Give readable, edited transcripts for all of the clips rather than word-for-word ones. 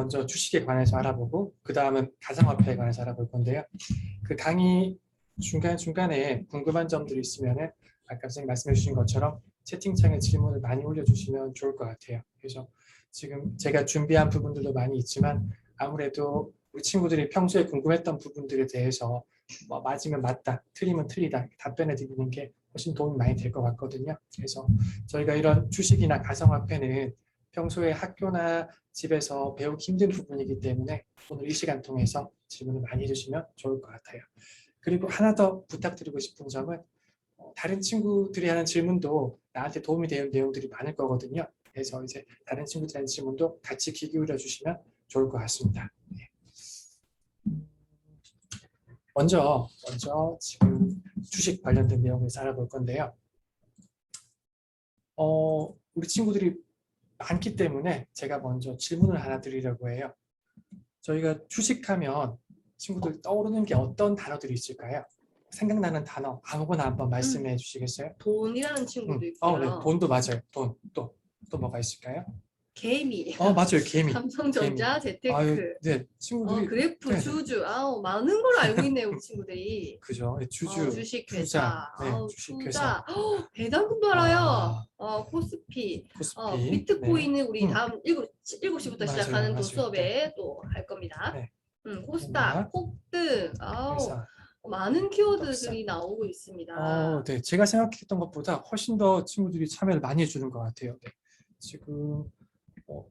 먼저 주식에 관해서 알아보고 그 다음은 가상화폐에 관해서 알아볼 건데요. 그 강의 중간중간에 궁금한 점들이 있으면 아까 선생님 말씀해 주신 것처럼 채팅창에 질문을 많이 올려주시면 좋을 것 같아요. 그래서 지금 제가 준비한 부분들도 많이 있지만 아무래도 우리 친구들이 평소에 궁금했던 부분들에 대해서 뭐 맞으면 맞다, 틀리면 틀리다 답변해 드리는 게 훨씬 도움이 많이 될 것 같거든요. 그래서 저희가 이런 주식이나 가상화폐는 평소에 학교나 집에서 배우기 힘든 부분이기 때문에 오늘 이 시간 통해서 질문을 많이 해주시면 좋을 것 같아요. 그리고 하나 더 부탁드리고 싶은 점은 다른 친구들이 하는 질문도 나한테 도움이 되는 내용들이 많을 거거든요. 그래서 이제 다른 친구들의 질문도 같이 귀 기울여 주시면 좋을 것 같습니다. 네. 먼저 지금 주식 관련된 내용을 알아볼 건데요. 우리 친구들이 많기 때문에 제가 먼저 질문을 하나 드리려고 해요. 저희가 주식하면 친구들 떠오르는 게 어떤 단어들이 있을까요? 생각나는 단어 아무거나 한번 말씀해 주시겠어요? 돈이라는 친구도 있고요. 네, 돈도 맞아요. 돈, 또 뭐가 있을까요? 개미. 맞아요. 개미. 삼성전자, 재테크. 아유, 네, 친구들이 그래프, 네, 주주. 많은 걸 알고 있네요, 우리 친구들이. 그죠? 주주, 주식회사, 투자, 네, 주식회사. 배당금도 알아요. 코스피, 코스피, 비트코인은 네. 우리 다음 7시부터 시작하는 또 맞아요. 수업에 또 할 겁니다. 네. 코스닥, 폭등, 회사. 많은 키워드들이 나오고 있습니다. 네, 제가 생각했던 것보다 훨씬 더 친구들이 참여를 많이 해주는 것 같아요. 네. 지금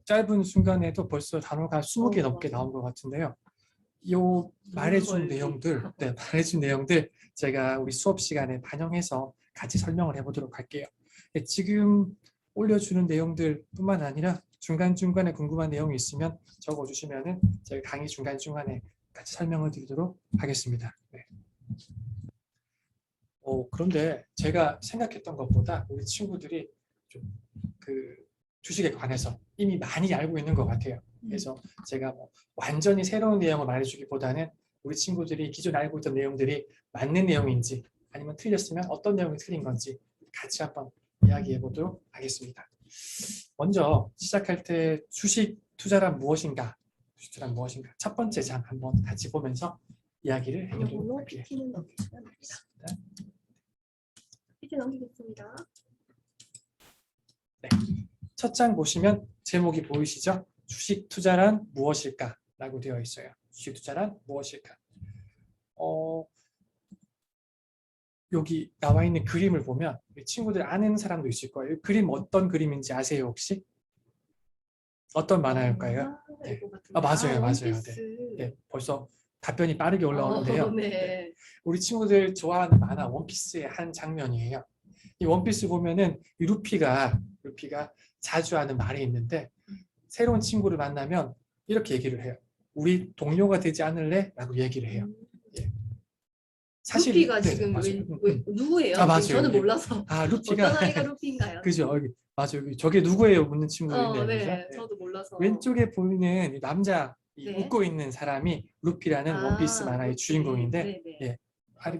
짧은 순간에도 벌써 단어가 20개 넘게 나온 것 같은데요. 요 말해준 내용들 제가 우리 수업 시간에 반영해서 같이 설명을 해보도록 할게요. 네, 지금 올려주는 내용들 뿐만 아니라 중간중간에 궁금한 내용이 있으면 적어주시면 저희 강의 중간중간에 같이 설명을 드리도록 하겠습니다. 네. 그런데 제가 생각했던 것보다 우리 친구들이 좀 그 주식에 관해서 이미 많이 알고 있는 것 같아요. 그래서 제가 뭐 완전히 새로운 내용을 말해주기보다는 우리 친구들이 기존에 알고 있던 내용들이 맞는 내용인지 아니면 틀렸으면 어떤 내용이 틀린 건지 같이 한번 이야기해 보도록 하겠습니다. 먼저 시작할 때 주식 투자란 무엇인가? 첫 번째 장 한번 같이 보면서 이야기를 해보도록 할게요. PPT 넘기겠습니다. 네. 첫 장 보시면 제목이 보이시죠? 주식 투자란 무엇일까? 라고 되어 있어요. 주식 투자란 무엇일까? 여기 나와 있는 그림을 보면 친구들 아는 사람도 있을 거예요. 그림 어떤 그림인지 아세요 혹시? 어떤 만화일까요? 네. 맞아요. 네. 벌써 답변이 빠르게 올라오는데요. 네. 우리 친구들 좋아하는 만화 원피스의 한 장면이에요. 이 원피스 보면은 루피가 자주 하는 말이 있는데 새로운 친구를 만나면 이렇게 얘기를 해요. 우리 동료가 되지 않을래? 라고 얘기를 해요. 예. 사실 루피가 지금 누구예요? 맞아요. 저는 몰라서. 루피가 어떤 아이가 루피인가요? 그죠? 맞아요. 저게 누구예요? 묻는 친구도 있네요. 네, 저도 몰라서. 왼쪽에 보이는 남자 웃고 있는 사람이 루피라는 원피스 만화의 주인공인데 예.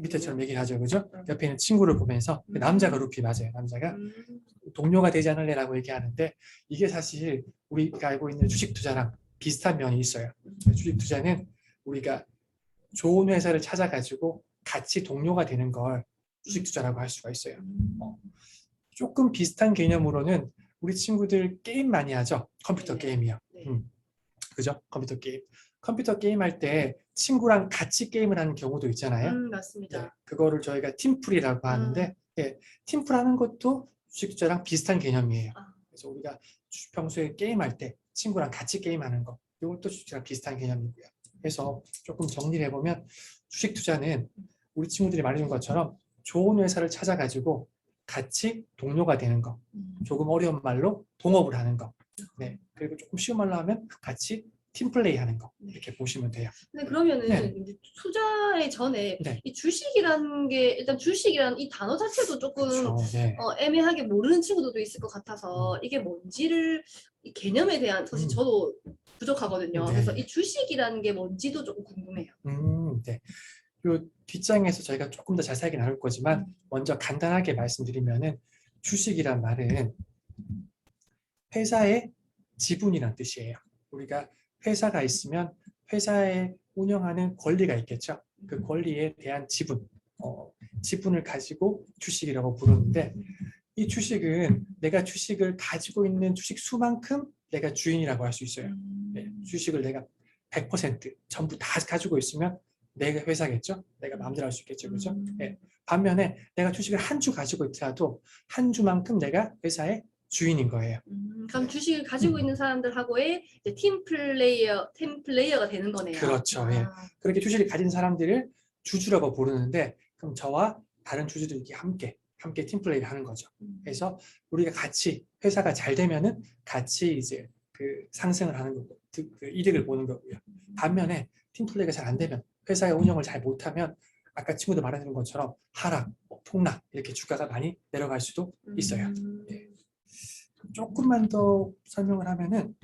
밑에처럼 얘기를 하죠. 그죠? 옆에 있는 친구를 보면서 남자가 루피 맞아요. 남자가 동료가 되지 않을래라고 얘기하는데 이게 사실 우리가 알고 있는 주식 투자랑 비슷한 면이 있어요. 주식 투자는 우리가 좋은 회사를 찾아가지고 같이 동료가 되는 걸 주식 투자라고 할 수가 있어요. 조금 비슷한 개념으로는 우리 친구들 게임 많이 하죠. 컴퓨터 게임이요. 그죠? 컴퓨터 게임 할 때 친구랑 같이 게임을 하는 경우도 있잖아요. 맞습니다. 네, 그거를 저희가 팀플이라고 하는데 팀플 하는 것도 주식 투자랑 비슷한 개념이에요. 그래서 우리가 평소에 게임할 때 친구랑 같이 게임하는 거 이것도 주식 투자랑 비슷한 개념이고요. 그래서 조금 정리를 해보면 주식 투자는 우리 친구들이 말해준 것처럼 좋은 회사를 찾아가지고 같이 동료가 되는 거. 조금 어려운 말로 동업을 하는 거. 네. 그리고 조금 쉬운 말로 하면 같이 팀플레이 하는 거. 이렇게 보시면 돼요. 근데 그러면은 이제 투자의 전에 이 주식이라는 게 일단 주식이라는 이 단어 자체도 조금 애매하게 모르는 친구들도 있을 것 같아서 이게 뭔지를 이 개념에 대한 사실 저도 부족하거든요. 그래서 이 주식이라는 게 뭔지도 조금 궁금해요. 네. 요 뒷장에서 저희가 조금 더 자세하게 나눌 거지만 먼저 간단하게 말씀드리면은 주식이란 말은 회사의 지분이란 뜻이에요. 우리가 회사가 있으면 회사에 운영하는 권리가 있겠죠. 그 권리에 대한 지분을 가지고 주식이라고 부르는데 이 주식은 내가 주식을 가지고 있는 주식 수만큼 내가 주인이라고 할 수 있어요. 주식을 내가 100% 전부 다 가지고 있으면 내가 회사겠죠. 내가 마음대로 할 수 있겠죠. 그죠? 반면에 내가 주식을 한 주 가지고 있더라도 한 주만큼 내가 회사의 주인인 거예요. 그럼 주식을 가지고 있는 사람들하고의 이제 팀 플레이어가 되는 거네요. 그렇죠. 예. 그렇게 주식을 가진 사람들을 주주라고 부르는데 그럼 저와 다른 주주들이 함께 팀플레이를 하는 거죠. 그래서 우리가 같이 회사가 잘 되면은 같이 이제 그 상승을 하는 거고 그 이득을 보는 거고요. 반면에 팀플레이가 잘 안 되면 회사의 운영을 잘 못하면 아까 친구들 말해주는 것처럼 하락, 폭락 이렇게 주가가 많이 내려갈 수도 있어요. 예. 조금만 더 설명을 하면은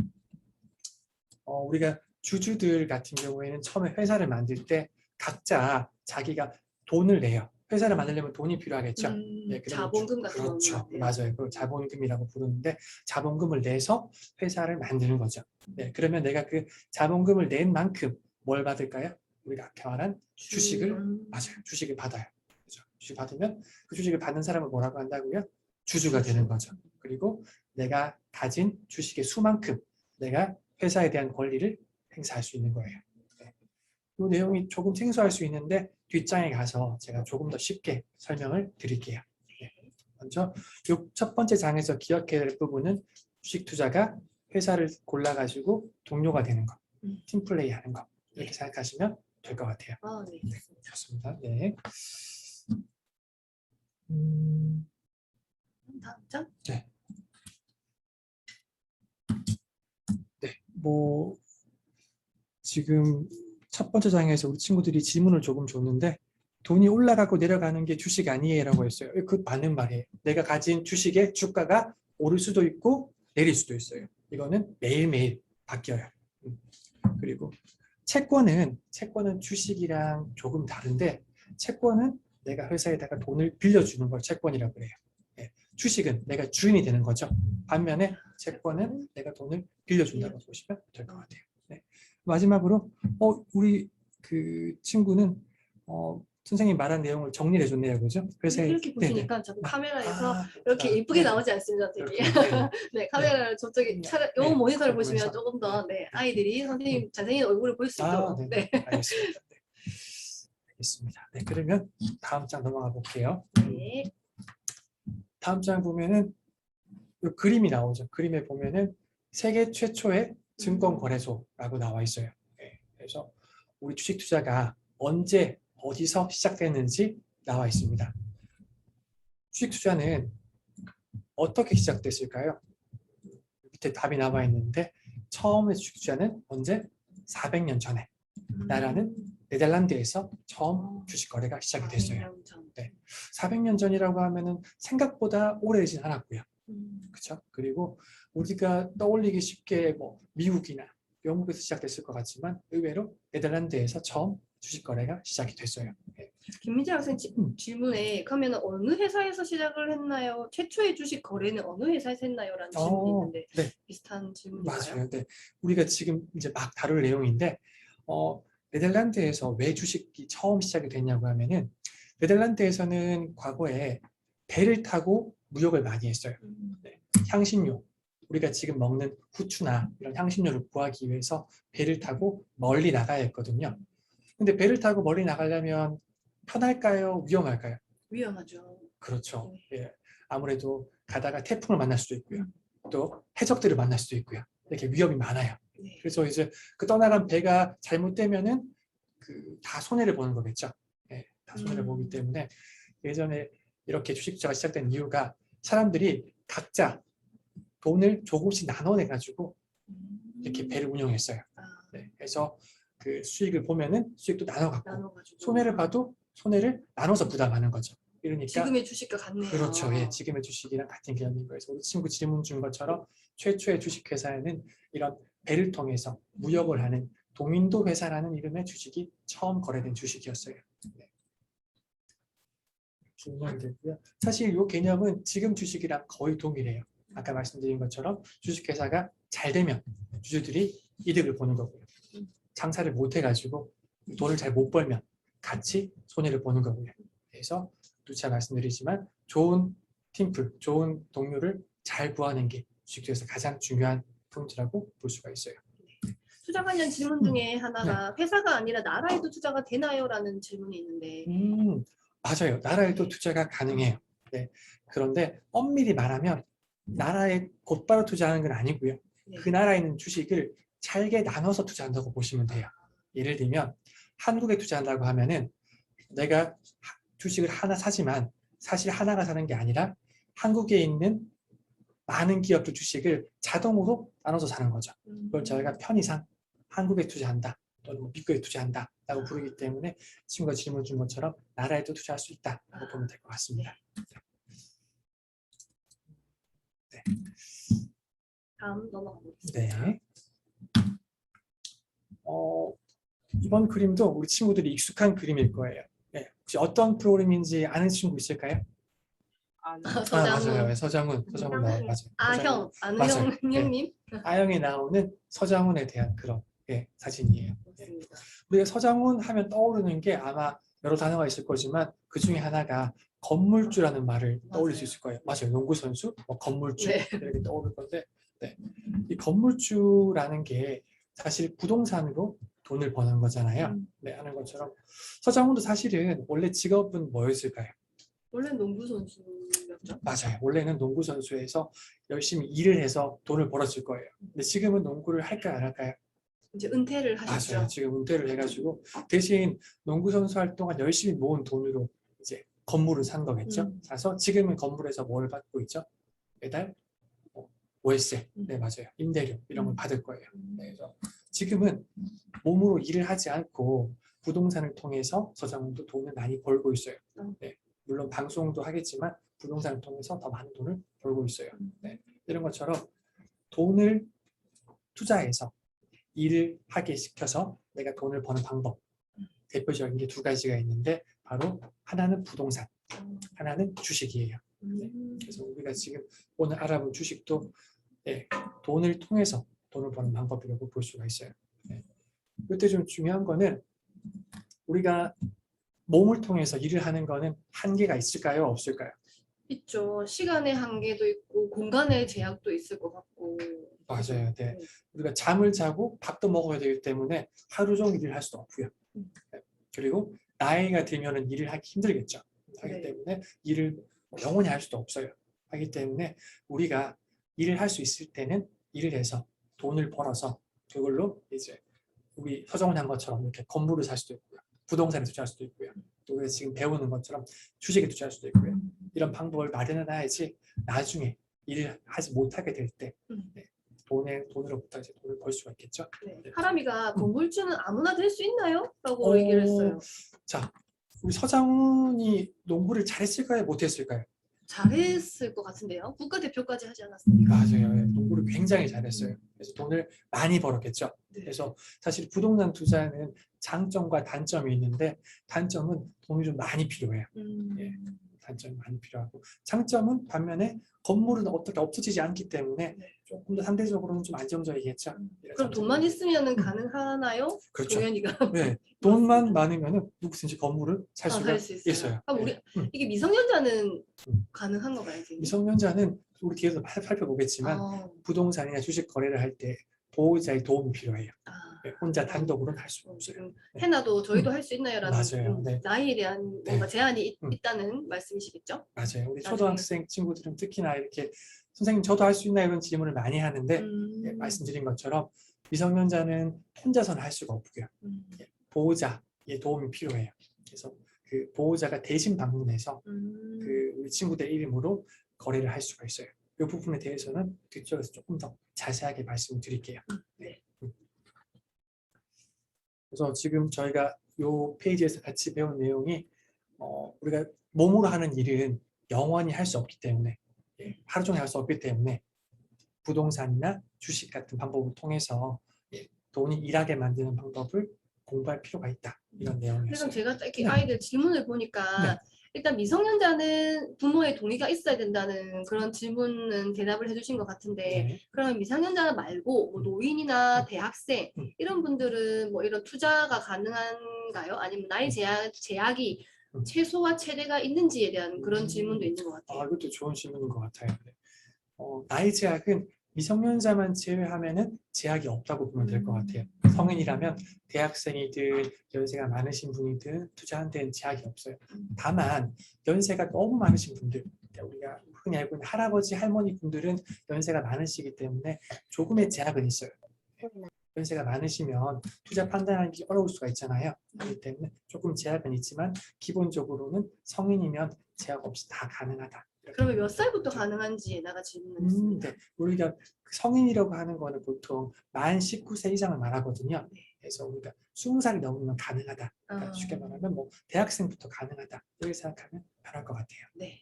우리가 주주들 같은 경우에는 처음에 회사를 만들 때 각자 자기가 돈을 내요. 회사를 만들려면 돈이 필요하겠죠. 네, 자본금 같은 거. 그렇죠. 맞아요. 그걸 자본금이라고 부르는데 자본금을 내서 회사를 만드는 거죠. 네, 그러면 내가 그 자본금을 낸 만큼 뭘 받을까요? 우리가 아까 말한 주식을 맞아요. 주식을 받아요. 그렇죠? 주식 받으면 그 주식을 받는 사람을 뭐라고 한다고요? 주주가 되는 거죠. 그리고 내가 가진 주식의 수만큼 내가 회사에 대한 권리를 행사할 수 있는 거예요. 네. 이 내용이 조금 생소할 수 있는데 뒷장에 가서 제가 조금 더 쉽게 설명을 드릴게요. 네. 먼저 이 첫 번째 장에서 기억해야 될 부분은 주식 투자가 회사를 골라가지고 동료가 되는 것, 팀플레이 하는 것 이렇게 생각하시면 될 것 같아요. 네. 네, 좋습니다. 네. 다음 장? 네. 네, 뭐 지금 첫 번째 장에서 우리 친구들이 질문을 조금 줬는데 돈이 올라가고 내려가는 게 주식 아니에요라고 했어요. 그 맞는 말이에요. 내가 가진 주식의 주가가 오를 수도 있고 내릴 수도 있어요. 이거는 매일매일 바뀌어요. 그리고 채권은 주식이랑 조금 다른데 채권은 내가 회사에다가 돈을 빌려주는 걸 채권이라고 해요. 네. 주식은 내가 주인이 되는 거죠. 반면에 채권은 내가 돈을 빌려준다고 보시면 될 것 같아요. 네. 마지막으로 우리 그 친구는 선생님 말한 내용을 정리해 줬네요, 그죠? 그래서 이렇게 보시니까 자꾸 카메라에서 이렇게 예쁘게 나오지 않습니다, 되게. 네, 카메라를 저쪽에 요 모니터를 보시면 조금 더 아이들이 선생님 잘생긴 얼굴을 볼 수 있도록. 네. 알겠습니다. 네. 알겠습니다. 네, 그러면 다음 장 넘어가 볼게요. 네. 다음 장 보면은 그림이 나오죠. 그림에 보면은 세계 최초의 증권거래소라고 나와 있어요. 네, 그래서 우리 주식 투자가 언제 어디서 시작됐는지 나와 있습니다. 주식 투자는 어떻게 시작됐을까요? 밑에 답이 나와 있는데 처음에 주식 투자는 언제? 400년 전에 나라는 네덜란드에서 처음 주식 거래가 시작이 됐어요. 네. 400년 전이라고 하면은 생각보다 오래되진 않았고요. 그렇죠? 그리고 우리가 떠올리기 쉽게 뭐 미국이나 영국에서 시작됐을 것 같지만 의외로 네덜란드에서 처음 주식 거래가 시작이 됐어요. 네. 김민재 학생 질문에 그러면 어느 회사에서 시작을 했나요? 최초의 주식 거래는 어느 회사에서 했나요? 라는 질문이 있는데 네. 비슷한 질문인가요? 맞아요. 네. 우리가 지금 이제 막 다룰 내용인데 네덜란드에서 왜 주식이 처음 시작이 됐냐고 하면은 네덜란드에서는 과거에 배를 타고 무역을 많이 했어요. 네. 향신료, 우리가 지금 먹는 후추나 이런 향신료를 구하기 위해서 배를 타고 멀리 나가야 했거든요. 근데 배를 타고 멀리 나가려면 편할까요? 위험할까요? 위험하죠. 그렇죠. 예. 아무래도 가다가 태풍을 만날 수도 있고요. 또 해적들을 만날 수도 있고요. 이렇게 위험이 많아요. 그래서 이제 그 떠나간 배가 잘못되면은 다 손해를 보는 거겠죠. 예, 다 손해를 보기 때문에 예전에 이렇게 주식 투자가 시작된 이유가 사람들이 각자 돈을 조금씩 나눠내 가지고 이렇게 배를 운영했어요. 네, 그래서 그 수익을 보면은 수익도 나눠 갖고 손해를 봐도 손해를 나눠서 부담하는 거죠. 이러니까 지금의 주식과 같네요. 그렇죠. 예, 지금의 주식이랑 같은 개념인 거예요. 우리 친구 질문 준 것처럼 최초의 주식회사에는 이런 배를 통해서 무역을 하는 동인도 회사라는 이름의 주식이 처음 거래된 주식이었어요. 네. 되고요. 사실 이 개념은 지금 주식이랑 거의 동일해요. 아까 말씀드린 것처럼 주식회사가 잘 되면 주주들이 이득을 보는 거고요. 장사를 못 해가지고 돈을 잘 못 벌면 같이 손해를 보는 거고요. 그래서 누차 말씀드리지만 좋은 팀플, 좋은 동료를 잘 구하는 게 주식에서 가장 중요한 포인트라고 볼 수가 있어요. 투자 관련 질문 중에 하나가 회사가 아니라 나라에도 투자가 되나요? 라는 질문이 있는데 맞아요. 나라에도 투자가 가능해요. 네. 그런데 엄밀히 말하면 나라에 곧바로 투자하는 건 아니고요. 그 나라에 있는 주식을 잘게 나눠서 투자한다고 보시면 돼요. 예를 들면 한국에 투자한다고 하면은 내가 주식을 하나 사지만 사실 하나가 사는 게 아니라 한국에 있는 많은 기업들 주식을 자동으로 나눠서 사는 거죠. 그걸 저희가 편의상 한국에 투자한다 또는 미국에 투자한다 라고 부르기 때문에 친구가 질문 준 것처럼 나라에도 투자할 수 있다라고 보면 될 것 같습니다. 네. 다음 넘어가겠습니다. 네. 이번 그림도 우리 친구들이 익숙한 그림일 거예요. 네. 혹시 어떤 프로그램인지 아는 친구 있을까요? 서장훈. 맞아요. 서장훈 나와요. 맞아요. 아는 맞아요. 형님. 아영에 나오는 서장훈에 대한 그런 사진이에요. 우리가 서장훈 하면 떠오르는 게 아마 여러 단어가 있을 거지만 그 중에 하나가 건물주라는 말을 떠올릴 수 있을 거예요. 맞아요. 농구 선수, 건물주 이렇게 떠오를 건데, 이 건물주라는 게 사실 부동산으로 돈을 버는 거잖아요. 하는 것처럼 서장훈도 사실은 원래 직업은 뭐였을까요? 원래 농구 선수였죠. 맞아요. 원래는 농구 선수에서 열심히 일을 해서 돈을 벌었을 거예요. 근데 지금은 농구를 할까요, 안 할까요? 이제 은퇴를 하셨죠. 맞아요. 지금 은퇴를 해가지고 대신 농구 선수 활동한 열심히 모은 돈으로 이제 건물을 산 거겠죠. 사서 지금은 건물에서 뭘 받고 있죠? 매달 월세, 네 맞아요. 임대료 이런 걸 받을 거예요. 그래서 지금은 몸으로 일을 하지 않고 부동산을 통해서 서장훈도 돈을 많이 벌고 있어요. 네. 물론 방송도 하겠지만 부동산을 통해서 더 많은 돈을 벌고 있어요. 네. 이런 것처럼 돈을 투자해서 일을 하게 시켜서 내가 돈을 버는 방법 대표적인 게 두 가지가 있는데 바로 하나는 부동산, 하나는 주식이에요. 네. 그래서 우리가 지금 오늘 알아볼 주식도 돈을 통해서 돈을 버는 방법이라고 볼 수가 있어요. 네. 이때 좀 중요한 거는 우리가 몸을 통해서 일을 하는 거는 한계가 있을까요? 없을까요? 있죠. 시간의 한계도 있고 공간의 제약도 있을 것 같고. 맞아요. 네. 우리가 잠을 자고 밥도 먹어야 되기 때문에 하루 종일 일을 할 수도 없고요. 네. 그리고 나이가 들면은 일을 하기 힘들겠죠. 하기 때문에 일을 영원히 할 수도 없어요. 하기 때문에 우리가 일을 할 수 있을 때는 일을 해서 돈을 벌어서 그걸로 이제 우리 서정훈 한 것처럼 이렇게 건물을 살 수도 있고요. 부동산에 투자할 수도 있고요. 또 우리가 지금 배우는 것처럼 주식에 투자할 수도 있고요. 이런 방법을 마련해 놔야지 나중에 일을 하지 못하게 될 때 돈으로부터 이제 돈을 벌 수가 있겠죠. 네. 하람이가 건물주는 아무나 될 수 있나요? 라고 얘기를 했어요. 자, 우리 서장훈이 농구를 잘했을까요? 못했을까요? 잘했을 것 같은데요. 국가대표까지 하지 않았습니까? 맞아요. 농구를 굉장히 잘했어요. 그래서 돈을 많이 벌었겠죠. 그래서 사실 부동산 투자는 장점과 단점이 있는데 단점은 돈이 좀 많이 필요해요. 단점이 많이 필요하고 장점은 반면에 건물은 어떻게 없어지지 않기 때문에 조금 더 상대적으로는 좀 안정적이겠죠. 그럼 돈만 있으면 가능하나요? 그렇죠. 동현이가. 네, 돈만 많으면 누구든지 건물을 살 수가 있어요. 우리 이게 미성년자는 가능한 건가요? 미성년자는 우리 뒤에서 살펴보겠지만 부동산이나 주식 거래를 할 때 보호자의 도움이 필요해요. 혼자 단독으로는 할 수가 없어요. 해나도 저희도 할 수 있나요? 라는 맞아요. 나이에 대한 뭔가 제한이 있다는 말씀이시겠죠? 맞아요. 우리 초등학생 친구들은 특히나 이렇게 선생님 저도 할 수 있나요? 이런 질문을 많이 하는데 말씀드린 것처럼 미성년자는 혼자서는 할 수가 없고요. 보호자의 도움이 필요해요. 그래서 그 보호자가 대신 방문해서 그 우리 친구들 이름으로 거래를 할 수가 있어요. 이 부분에 대해서는 뒤쪽에서 조금 더 자세하게 말씀드릴게요. 네. 그래서 지금 저희가 이 페이지에서 같이 배운 내용이 우리가 몸으로 하는 일은 영원히 할 수 없기 때문에 하루 종일 할 수 없기 때문에 부동산이나 주식 같은 방법을 통해서 돈이 일하게 만드는 방법을 공부할 필요가 있다. 이런 내용이었어요. 제가 이렇게 아이들 질문을 보니까 일단 미성년자는 부모의 동의가 있어야 된다는 그런 질문은 대답을 해주신 것 같은데 네. 그러면 미성년자 말고 뭐 노인이나 대학생 이런 분들은 뭐 이런 투자가 가능한가요? 아니면 나이 제약이 최소와 최대가 있는지에 대한 그런 질문도 있는 것 같아요. 이것도 좋은 질문인 것 같아요. 나이 제약은 미성년자만 제외하면은 제약이 없다고 보면 될 것 같아요. 성인이라면 대학생이든 연세가 많으신 분이든 투자한 데는 제약이 없어요. 다만 연세가 너무 많으신 분들, 우리가 흔히 알고 있는 할아버지, 할머니 분들은 연세가 많으시기 때문에 조금의 제약은 있어요. 연세가 많으시면 투자 판단하기 어려울 수가 있잖아요. 그렇기 때문에 조금 제약은 있지만 기본적으로는 성인이면 제약 없이 다 가능하다. 그러면 몇 살부터 가능한지에다가 질문을 했습니다. 네. 우리가 성인이라고 하는 거는 보통 만 19세 이상을 말하거든요. 그래서 우리가 20살이 넘으면 가능하다. 그러니까 쉽게 말하면 뭐 대학생부터 가능하다. 이렇게 생각하면 편할 것 같아요. 네.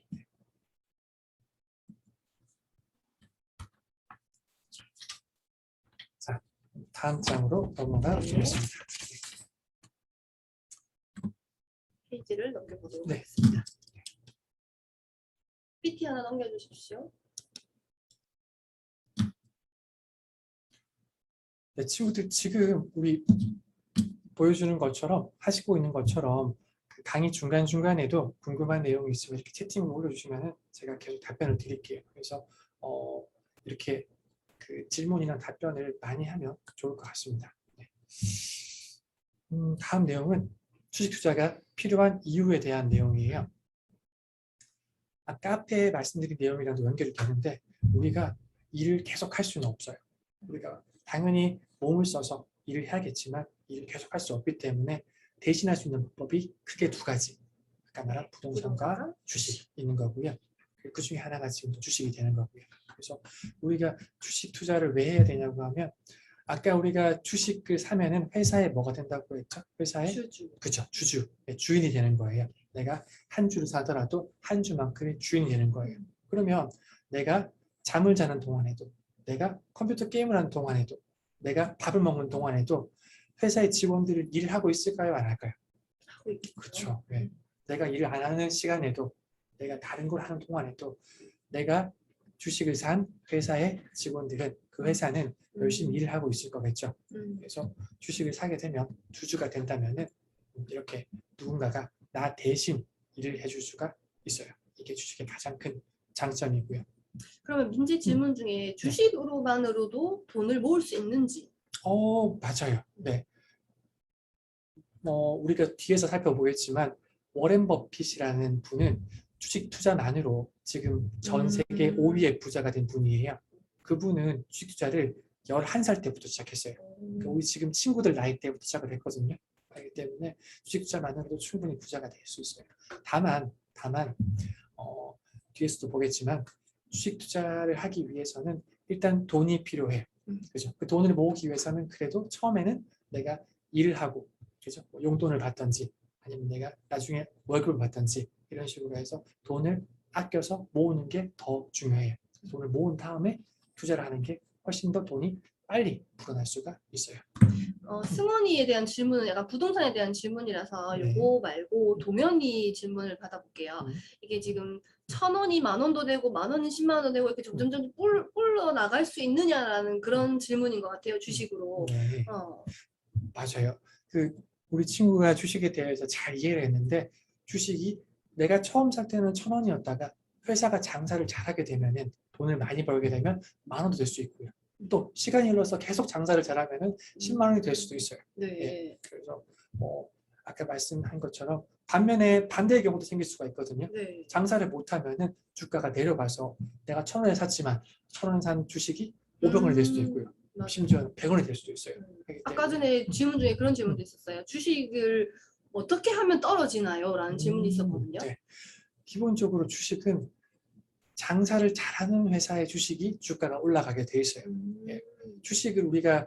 자, 다음 장으로 넘어가 보겠습니다. 페이지를 넘겨보도록 네. 하겠습니다. PT 하나 넘겨주십시오. 네, 친구들 지금 우리 보여주는 것처럼 하시고 있는 것처럼 그 강의 중간중간에도 궁금한 내용이 있으면 이렇게 채팅으로 올려주시면 제가 계속 답변을 드릴게요. 그래서 이렇게 그 질문이나 답변을 많이 하면 좋을 것 같습니다. 네. 다음 내용은 주식 투자가 필요한 이유에 대한 내용이에요. 아까 앞에 말씀드린 내용이랑도 연결이 되는데 우리가 일을 계속 할 수는 없어요. 우리가 당연히 몸을 써서 일을 해야겠지만 일을 계속 할 수 없기 때문에 대신할 수 있는 방법이 크게 두 가지. 아까 말한 부동산과 주식이 있는 거고요. 그 중에 하나가 지금 주식이 되는 거고요. 그래서 우리가 주식 투자를 왜 해야 되냐고 하면 아까 우리가 주식을 사면은 회사에 뭐가 된다고 했죠? 회사의 주주. 그죠, 주주, 주인이 되는 거예요. 내가 한 주를 사더라도 한 주만큼의 주인이 되는 거예요. 그러면 내가 잠을 자는 동안에도, 내가 컴퓨터 게임을 하는 동안에도, 내가 밥을 먹는 동안에도 회사의 직원들이 일을 하고 있을까요? 안 할까요? 하고 있겠죠. 그렇죠. 네. 내가 일을 안 하는 시간에도, 내가 다른 걸 하는 동안에도 내가 주식을 산 회사의 직원들은 그 회사는 열심히 일을 하고 있을 거겠죠. 그래서 주식을 사게 되면 주주가 된다면은 이렇게 누군가가 나 대신 일을 해줄 수가 있어요. 이게 주식의 가장 큰 장점이고요. 그러면 민재 질문 중에 주식으로만으로도 돈을 모을 수 있는지? 맞아요. 네. 우리가 뒤에서 살펴보겠지만 워렌 버핏이라는 분은 주식 투자만으로 지금 전 세계 5위의 부자가 된 분이에요. 그분은 주식 투자를 11살 때부터 시작했어요. 그러니까 우리 지금 친구들 나이 때부터 시작을 했거든요. 그렇기 때문에 주식 투자만으로도 충분히 부자가 될 수 있어요. 다만 뒤에서도 보겠지만 주식 투자를 하기 위해서는 일단 돈이 필요해요. 그죠? 그 돈을 모으기 위해서는 그래도 처음에는 내가 일을 하고 그죠? 뭐 용돈을 받든지 아니면 내가 나중에 월급을 받든지 이런 식으로 해서 돈을 아껴서 모으는 게 더 중요해요. 돈을 모은 다음에 투자를 하는 게 훨씬 더 돈이 빨리 불어날 수가 있어요. 승원이에 대한 질문은 약간 부동산에 대한 질문이라서 네. 요거 말고 동현이 질문을 받아볼게요. 이게 지금 1,000원이 10,000원도 되고 10,000원이 10만 원도 되고 이렇게 점점 불러 나갈 수 있느냐라는 그런 질문인 것 같아요. 주식으로. 네. 맞아요. 우리 친구가 주식에 대해서 잘 이해를 했는데 주식이 내가 처음 살 때는 1,000원이었다가 회사가 장사를 잘하게 되면은 돈을 많이 벌게 되면 10,000원도 될 수 있고요. 또 시간이 흘러서 계속 장사를 잘하면은 10만 원이 될 수도 있어요. 네. 그래서 아까 말씀한 것처럼 반면에 반대의 경우도 생길 수가 있거든요. 네. 장사를 못하면은 주가가 내려가서 내가 1,000원에 샀지만 1,000원에 산 주식이 500원이 될 수도 있고요. 심지어 100원이 될 수도 있어요. 아까 전에 질문 중에 그런 질문도 있었어요. 주식을 어떻게 하면 떨어지나요? 라는 질문이 있었거든요. 네. 기본적으로 주식은 장사를 잘하는 회사의 주식이 주가가 올라가게 돼 있어요. 예. 주식을 우리가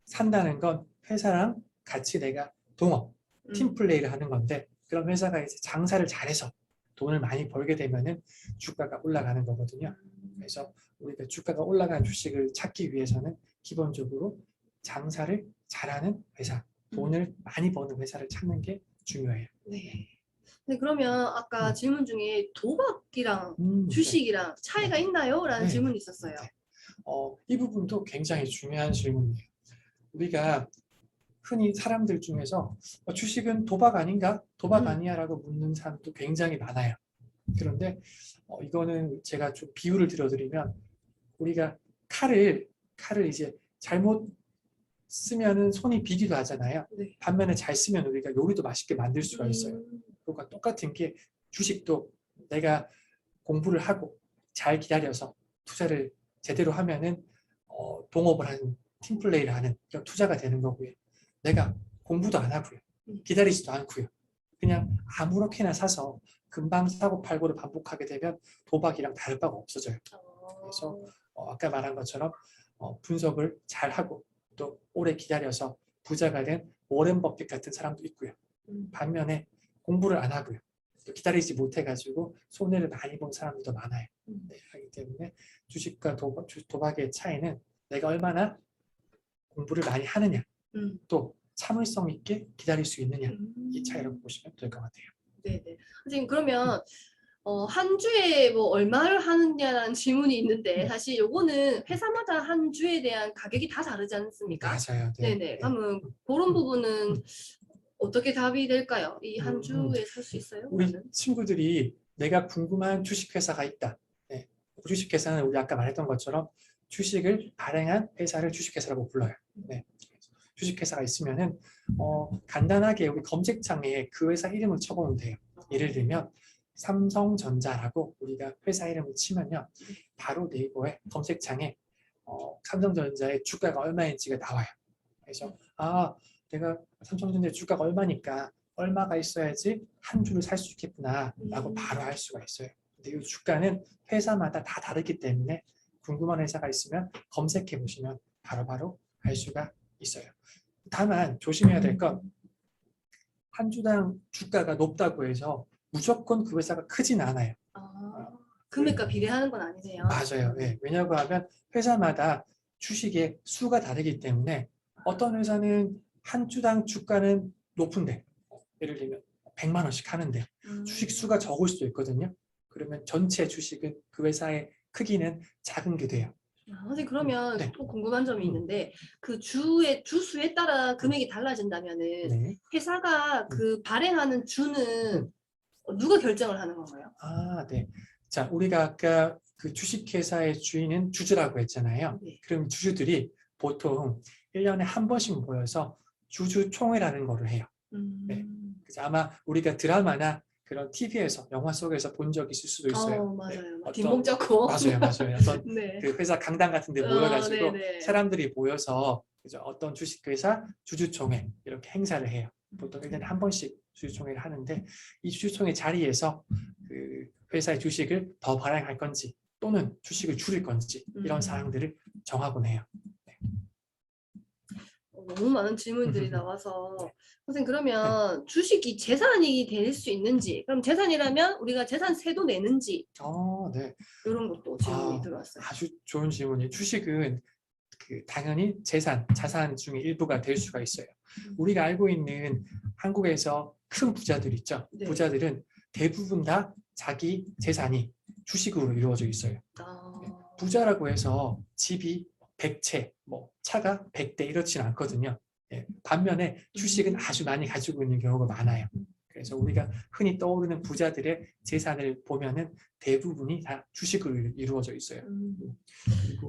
산다는 건 회사랑 같이 내가 동업, 팀플레이를 하는 건데 그런 회사가 이제 장사를 잘해서 돈을 많이 벌게 되면은 주가가 올라가는 거거든요. 그래서 우리가 주가가 올라간 주식을 찾기 위해서는 기본적으로 장사를 잘하는 회사, 돈을 많이 버는 회사를 찾는 게 중요해요. 네. 네, 그러면 아까 질문 중에 도박이랑 주식이랑 차이가 있나요? 라는 네. 질문이 있었어요. 네. 이 부분도 굉장히 중요한 질문이에요. 우리가 흔히 사람들 중에서 주식은 도박 아닌가? 도박 아니야? 라고 묻는 사람도 굉장히 많아요. 그런데 이거는 제가 좀 비유를 들어드리면 우리가 칼을 이제 잘못 쓰면은 손이 비기도 하잖아요. 네. 반면에 잘 쓰면 우리가 요리도 맛있게 만들 수가 있어요. 그러니까 똑같은 게 주식도 내가 공부를 하고 잘 기다려서 투자를 제대로 하면은 동업을 하는 팀플레이를 하는 그런 투자가 되는 거고요. 내가 공부도 안 하고요. 기다리지도 않고요. 그냥 아무렇게나 사서 금방 사고 팔고를 반복하게 되면 도박이랑 다를 바가 없어져요. 그래서 아까 말한 것처럼 분석을 잘 하고 또 오래 기다려서 부자가 된 워렌 버핏 같은 사람도 있고요. 반면에 공부를 안 하고요. 또 기다리지 못해가지고 손해를 많이 본 사람들도 많아요. 네, 하기 때문에 주식과 도박의 차이는 내가 얼마나 공부를 많이 하느냐, 또 참을성 있게 기다릴 수 있느냐, 이 차이라고 보시면 될 것 같아요. 네네. 선생님 그러면 한 주에 뭐 얼마를 하느냐라는 질문이 있는데 사실 요거는 회사마다 한 주에 대한 가격이 다 다르지 않습니까? 맞아요. 네. 네네. 그러면 그런 부분은 어떻게 답이 될까요? 이 한 주에 살 수 있어요? 우리 친구들이 내가 궁금한 주식회사가 있다. 네. 주식회사는 우리 아까 말했던 것처럼 주식을 발행한 회사를 주식회사라고 불러요. 네. 주식회사가 있으면은 간단하게 우리 검색창에 그 회사 이름을 쳐보면 돼요. 예를 들면 삼성전자라고 우리가 회사 이름을 치면요, 바로 네이버에 검색창에 삼성전자의 주가가 얼마인지가 나와요. 그래서 내가 삼성전자 주가가 얼마니까 얼마가 있어야지 한 주를 살 수 있겠구나 라고 바로 알 수가 있어요. 근데 이 주가는 회사마다 다 다르기 때문에 궁금한 회사가 있으면 검색해 보시면 바로바로 알 수가 있어요. 다만 조심해야 될 건 한 주당 주가가 높다고 해서 무조건 그 회사가 크진 않아요. 금액과 비례하는 건 아니네요. 맞아요. 네. 왜냐고 하면 회사마다 주식의 수가 다르기 때문에 어떤 회사는 한 주당 주가는 높은데 예를 들면 100만 원씩 하는데 주식 수가 적을 수도 있거든요. 그러면 전체 주식은 그 회사의 크기는 작은 게 돼요. 선생님 그러면 네. 또 궁금한 점이 있는데 그 주수에 따라 금액이 달라진다면은 네. 회사가 그 발행하는 주는 누가 결정을 하는 건가요? 네. 자, 우리가 아까 그 주식회사의 주인은 주주라고 했잖아요. 네. 그럼 주주들이 보통 1년에 한 번씩 모여서 주주총회라는 거를 해요. 네. 그래서 아마 우리가 드라마나 그런 TV에서 영화 속에서 본 적이 있을 수도 있어요. 맞아요. 네. 뒷목 잡고. 맞아요. 어떤 네. 그 회사 강당 같은 데 모여가지고 네네. 사람들이 모여서 그죠? 어떤 주식회사 주주총회 이렇게 행사를 해요. 보통 1년에 한 번씩 주주총회를 하는데 이 주주총회 자리에서 그 회사의 주식을 더 발행할 건지 또는 주식을 줄일 건지 이런 사항들을 정하곤 해요. 너무 많은 질문들이 나와서 선생님 그러면 주식이 재산이 될 수 있는지, 그럼 재산이라면 우리가 재산세도 내는지 네. 이런 것도 질문이 들어왔어요. 아주 좋은 질문이에요. 주식은 당연히 자산 중에 일부가 될 수가 있어요. 우리가 알고 있는 한국에서 큰 부자들 있죠. 네. 부자들은 대부분 다 자기 재산이 주식으로 이루어져 있어요. 부자라고 해서 집이 100채, 차가 100대 이렇지는 않거든요. 반면에 주식은 아주 많이 가지고 있는 경우가 많아요. 그래서 우리가 흔히 떠오르는 부자들의 재산을 보면은 대부분이 다 주식으로 이루어져 있어요.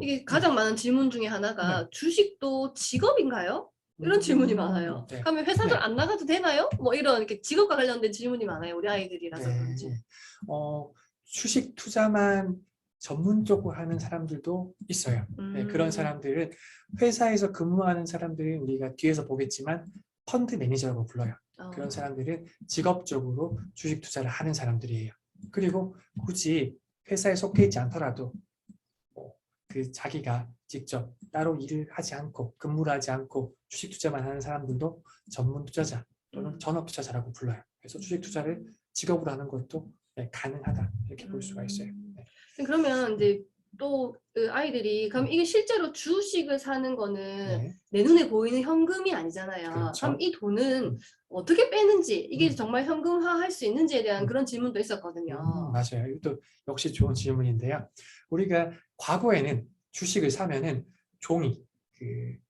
이게 가장 많은 질문 중에 하나가 주식도 직업인가요? 이런 질문이 많아요. 네. 그러면 회사들 안 나가도 되나요? 이런 이렇게 직업과 관련된 질문이 많아요. 우리 아이들이라서 그런지. 주식 투자만 전문적으로 하는 사람들도 있어요. 그런 사람들은 회사에서 근무하는 사람들은 우리가 뒤에서 보겠지만 펀드 매니저라고 불러요. 그런 사람들은 직업적으로 주식 투자를 하는 사람들이에요. 그리고 굳이 회사에 속해 있지 않더라도 그 자기가 직접 따로 일을 하지 않고 근무를 하지 않고 주식 투자만 하는 사람들도 전문 투자자 또는 전업 투자자라고 불러요. 그래서 주식 투자를 직업으로 하는 것도 가능하다 이렇게 볼 수가 있어요. 그러면 이제 또 그 아이들이 그럼 이게 실제로 주식을 사는 거는 네. 내 눈에 보이는 현금이 아니잖아요. 그렇죠. 그럼 이 돈은 어떻게 빼는지, 이게 음. 정말 현금화할 수 있는지에 대한 그런 질문도 있었거든요. 맞아요. 이것도 역시 좋은 질문인데요. 우리가 과거에는 주식을 사면은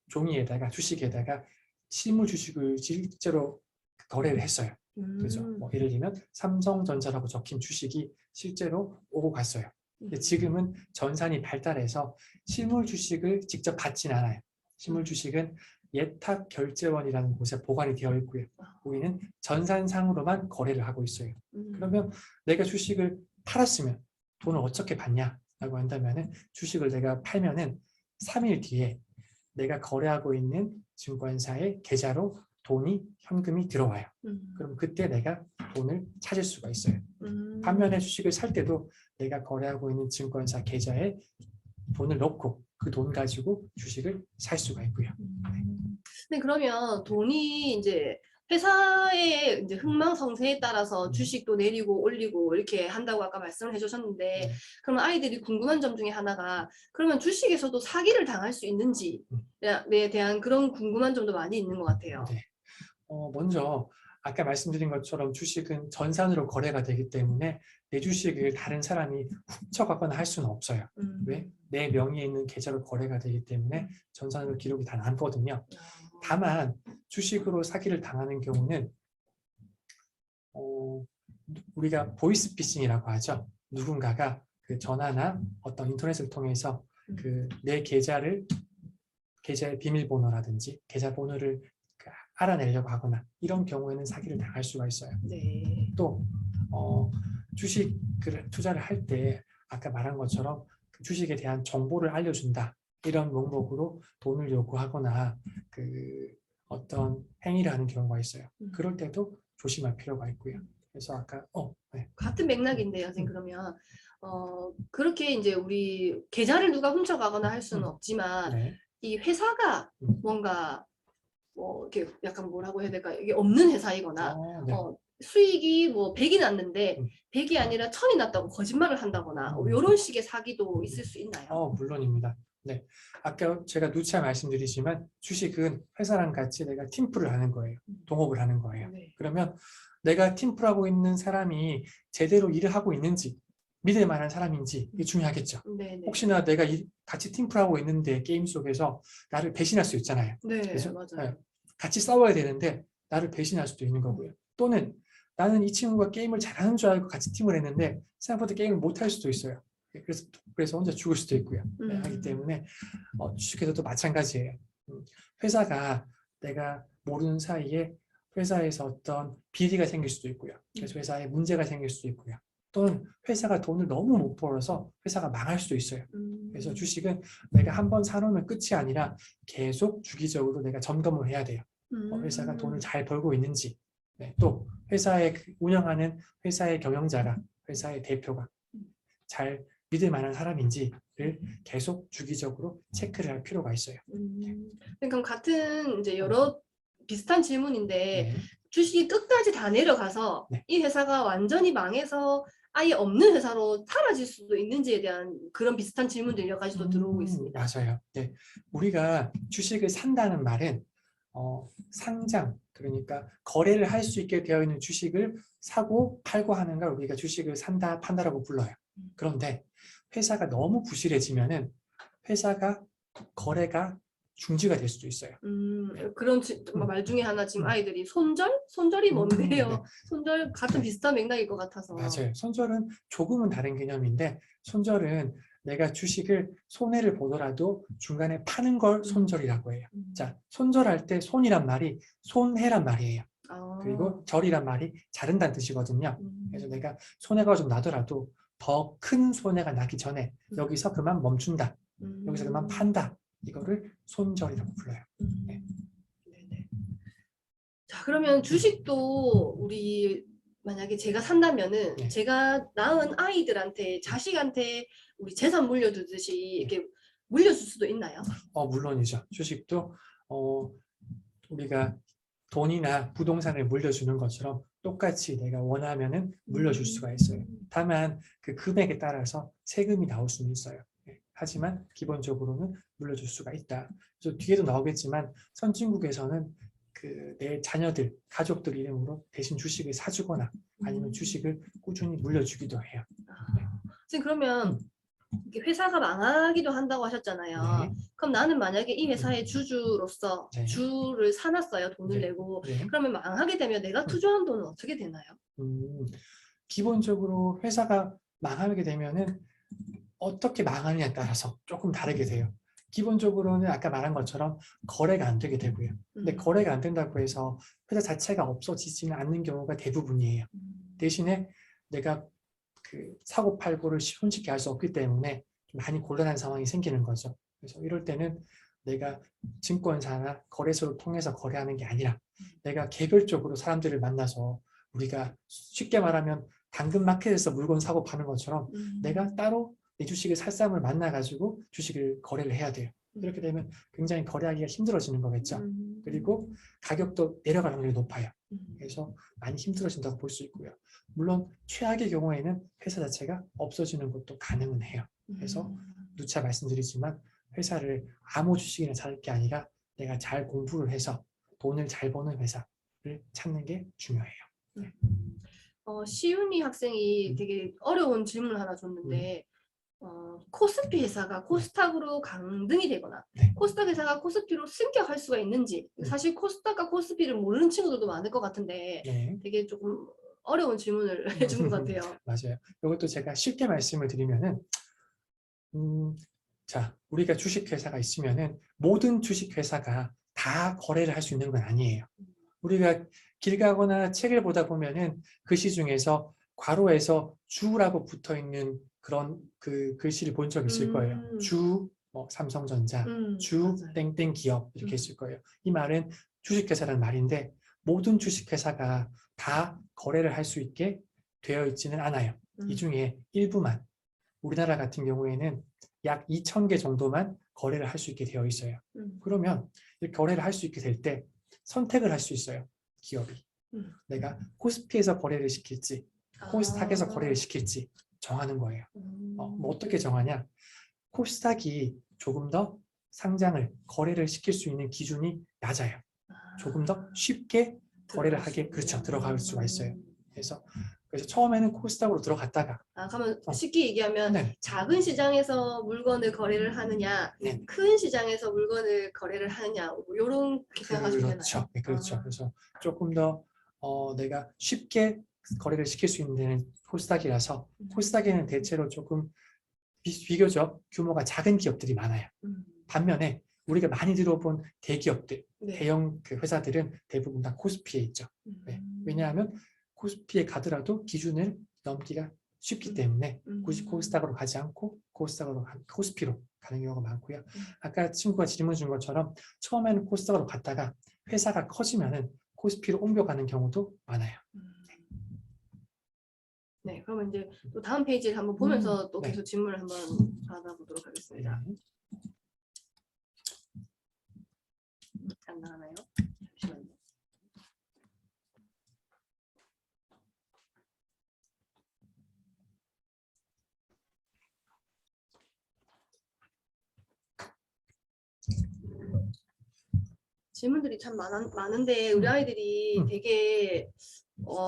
종이에다가 주식에다가 실물 주식을 실제로 거래를 했어요. 그죠? 뭐 예를 들면 삼성전자라고 적힌 주식이 실제로 오고 갔어요. 근데 지금은 전산이 발달해서 실물 주식을 직접 받진 않아요. 실물 주식은 예탁 결제원이라는 곳에 보관이 되어 있고요. 우리는 전산상으로만 거래를 하고 있어요. 그러면 내가 주식을 팔았으면 돈을 어떻게 받냐라고 한다면은 주식을 내가 팔면은 3일 뒤에 내가 거래하고 있는 증권사의 계좌로 현금이 들어와요. 그럼 그때 내가 돈을 찾을 수가 있어요. 반면에 주식을 살 때도 내가 거래하고 있는 증권사 계좌에 돈을 넣고 그 돈 가지고 주식을 살 수가 있고요. 네, 그러면 돈이 이제 회사의 이제 흥망성쇠에 따라서 주식도 내리고 올리고 이렇게 한다고 아까 말씀을 해주셨는데, 그러면 아이들이 궁금한 점 중에 하나가 그러면 주식에서도 사기를 당할 수 있는지에 대한 그런 궁금한 점도 많이 있는 것 같아요. 네. 먼저 아까 말씀드린 것처럼 주식은 전산으로 거래가 되기 때문에 내 주식을 다른 사람이 훔쳐가거나 할 수는 없어요. 왜? 내 명의에 있는 계좌로 거래가 되기 때문에 전산으로 기록이 다 남거든요. 다만 주식으로 사기를 당하는 경우는 우리가 보이스피싱이라고 하죠. 누군가가 그 전화나 어떤 인터넷을 통해서 그 내 계좌의 비밀번호라든지 계좌번호를 알아내려고 하거나 이런 경우에는 사기를 당할 수가 있어요. 네. 또 주식 투자를 할 때 아까 말한 것처럼 그 주식에 대한 정보를 알려준다 이런 명목으로 돈을 요구하거나 그 어떤 행위를 하는 경우가 있어요. 그럴 때도 조심할 필요가 있고요. 그래서 아까 네. 같은 맥락인데요, 선생님. 그러면 그렇게 이제 우리 계좌를 누가 훔쳐가거나 할 수는 없지만 네. 이 회사가 뭔가 뭐 이렇게 약간 뭐라고 해야 될까, 이게 없는 회사이거나 네. 수익이 뭐 100이 났는데 100이 아니라 1000이 났다고 거짓말을 한다거나 이런 식의 사기도 있을 수 있나요? 물론입니다. 네. 아까 제가 누차 말씀드리지만 주식은 회사랑 같이 내가 팀플을 하는 거예요. 동업을 하는 거예요. 네. 그러면 내가 팀플하고 있는 사람이 제대로 일을 하고 있는지 믿을 만한 사람인지 이게 중요하겠죠. 네네. 혹시나 내가 같이 팀플하고 있는데 게임 속에서 나를 배신할 수 있잖아요. 네, 그래서 맞아요. 같이 싸워야 되는데 나를 배신할 수도 있는 거고요. 또는 나는 이 친구가 게임을 잘하는 줄 알고 같이 팀을 했는데 생각보다 게임을 못할 수도 있어요. 그래서 혼자 죽을 수도 있고요. 하기 때문에 주식에서도 마찬가지예요. 회사가 내가 모르는 사이에 회사에서 어떤 비리가 생길 수도 있고요. 그래서 회사에 문제가 생길 수도 있고요. 또는 회사가 돈을 너무 못 벌어서 회사가 망할 수도 있어요. 그래서 주식은 내가 한번 사놓으면 끝이 아니라 계속 주기적으로 내가 점검을 해야 돼요. 회사가 돈을 잘 벌고 있는지, 또 회사에 운영하는 회사의 경영자가, 회사의 대표가 잘 믿을 만한 사람인지를 계속 주기적으로 체크를 할 필요가 있어요. 그럼 같은 이제 여러 비슷한 질문인데 네. 주식이 끝까지 다 내려가서 이 회사가 완전히 망해서 아예 없는 회사로 사라질 수도 있는지에 대한 그런 비슷한 질문들이 여러 가지도 들어오고 있습니다. 맞아요. 네. 우리가 주식을 산다는 말은 상장, 그러니까 거래를 할 수 있게 되어 있는 주식을 사고 팔고 하는 걸 우리가 주식을 산다, 판다라고 불러요. 그런데 회사가 너무 부실해지면은 거래가 중지가 될 수도 있어요. 그런 말 중에 하나 지금 아이들이 손절이 뭔데요? 네. 손절 같은 비슷한 맥락일 것 같아서. 맞아요. 손절은 조금은 다른 개념인데 손절은 내가 주식을 손해를 보더라도 중간에 파는 걸 손절이라고 해요. 자, 손절할 때 손이란 말이 손해란 말이에요. 그리고 절이란 말이 자른다는 뜻이거든요. 그래서 내가 손해가 좀 나더라도 더 큰 손해가 나기 전에 여기서 그만 멈춘다. 여기서 그만 판다. 이거를 손절이라고 불러요. 네. 네네. 자, 그러면 주식도 우리 만약에 제가 산다면은 제가 낳은 아이들한테, 자식한테 우리 재산 물려주듯이 이렇게 물려줄 수도 있나요? 물론이죠. 주식도 우리가 돈이나 부동산을 물려주는 것처럼 똑같이 내가 원하면은 물려줄 수가 있어요. 다만 그 금액에 따라서 세금이 나올 수는 있어요. 하지만 기본적으로는 물려줄 수가 있다. 그래서 뒤에도 나오겠지만 선진국에서는 내 자녀들, 가족들 이름으로 대신 주식을 사주거나 아니면 주식을 꾸준히 물려주기도 해요. 지금 그러면 이게 회사가 망하기도 한다고 하셨잖아요. 네. 그럼 나는 만약에 이 회사의 주주로서 네. 주를 사놨어요. 돈을 네. 내고. 네. 그러면 망하게 되면 내가 투자한 돈은 어떻게 되나요? 기본적으로 회사가 망하게 되면은 어떻게 망하느냐에 따라서 조금 다르게 돼요. 기본적으로는 아까 말한 것처럼 거래가 안 되게 되고요. 근데 거래가 안 된다고 해서 회사 자체가 없어지지는 않는 경우가 대부분이에요. 대신에 내가 사고 팔고를 손쉽게 할 수 없기 때문에 좀 많이 곤란한 상황이 생기는 거죠. 그래서 이럴 때는 내가 증권사나 거래소를 통해서 거래하는 게 아니라 내가 개별적으로 사람들을 만나서 우리가 쉽게 말하면 당근마켓에서 물건 사고 파는 것처럼 내가 따로 내 주식을 살 사람을 만나가지고 주식을 거래를 해야 돼요. 이렇게 되면 굉장히 거래하기가 힘들어지는 거겠죠. 그리고 가격도 내려갈 확률이 높아요. 그래서 많이 힘들어진다고 볼 수 있고요. 물론 최악의 경우에는 회사 자체가 없어지는 것도 가능은 해요. 그래서 누차 말씀드리지만 회사를 아무 주식이나 살 게 아니라 내가 잘 공부를 해서 돈을 잘 버는 회사를 찾는 게 중요해요. 네. 시윤이 학생이 되게 어려운 질문을 하나 줬는데 코스피 회사가 코스닥으로 강등이 되거나 네. 코스닥 회사가 코스피로 승격할 수가 있는지 사실 코스닥과 코스피를 모르는 친구들도 많을 것 같은데 네. 되게 조금 어려운 질문을 해준 것 같아요. 맞아요. 이것도 제가 쉽게 말씀을 드리면은 자, 우리가 주식회사가 있으면은 모든 주식회사가 다 거래를 할 수 있는 건 아니에요. 우리가 길 가거나 책을 보다 보면은 글씨 중에서 괄호에서 주라고 붙어 있는 그런 글씨를 본 적 있을 거예요. 주 삼성전자, 주 맞아요. 땡땡 기업 이렇게 있을 거예요. 이 말은 주식회사라는 말인데 모든 주식회사가 다 거래를 할 수 있게 되어 있지는 않아요. 이 중에 일부만 우리나라 같은 경우에는 약 2,000개 정도만 거래를 할 수 있게 되어 있어요. 그러면 거래를 할 수 있게 될 때 선택을 할 수 있어요. 기업이. 내가 코스피에서 거래를 시킬지 코스닥에서 거래를 시킬지 정하는 거예요. 뭐 어떻게 정하냐? 코스닥이 조금 더 상장을 거래를 시킬 수 있는 기준이 낮아요. 조금 더 쉽게 거래를 하게 들어갈 수가 있어요. 그래서 처음에는 코스닥으로 들어갔다가 그러면 쉽게 얘기하면 네. 작은 시장에서 물건을 거래를 하느냐 네. 큰 시장에서 물건을 거래를 하느냐 이런 생각하시면 그렇죠. 되나요? 네, 그렇죠. 그래서 조금 더 내가 쉽게 거래를 시킬 수 있는 데는 코스닥이라서 코스닥에는 대체로 조금 비교적 규모가 작은 기업들이 많아요. 반면에 우리가 많이 들어본 대기업들, 네. 대형 회사들은 대부분 다 코스피에 있죠. 네. 왜냐하면 코스피에 가더라도 기준을 넘기가 쉽기 때문에 굳이 코스닥으로 가지 않고 코스피로 가는 경우가 많고요. 아까 친구가 질문 준 것처럼 처음에는 코스닥으로 갔다가 회사가 커지면은 코스피로 옮겨가는 경우도 많아요. 네, 그러면 이제 또 다음 페이지를 한번 보면서 또 네. 계속 질문을 한번 받아보도록 하겠습니다. 안 나가나요? 잠시만요. 질문들이 참 많은데 우리 아이들이 되게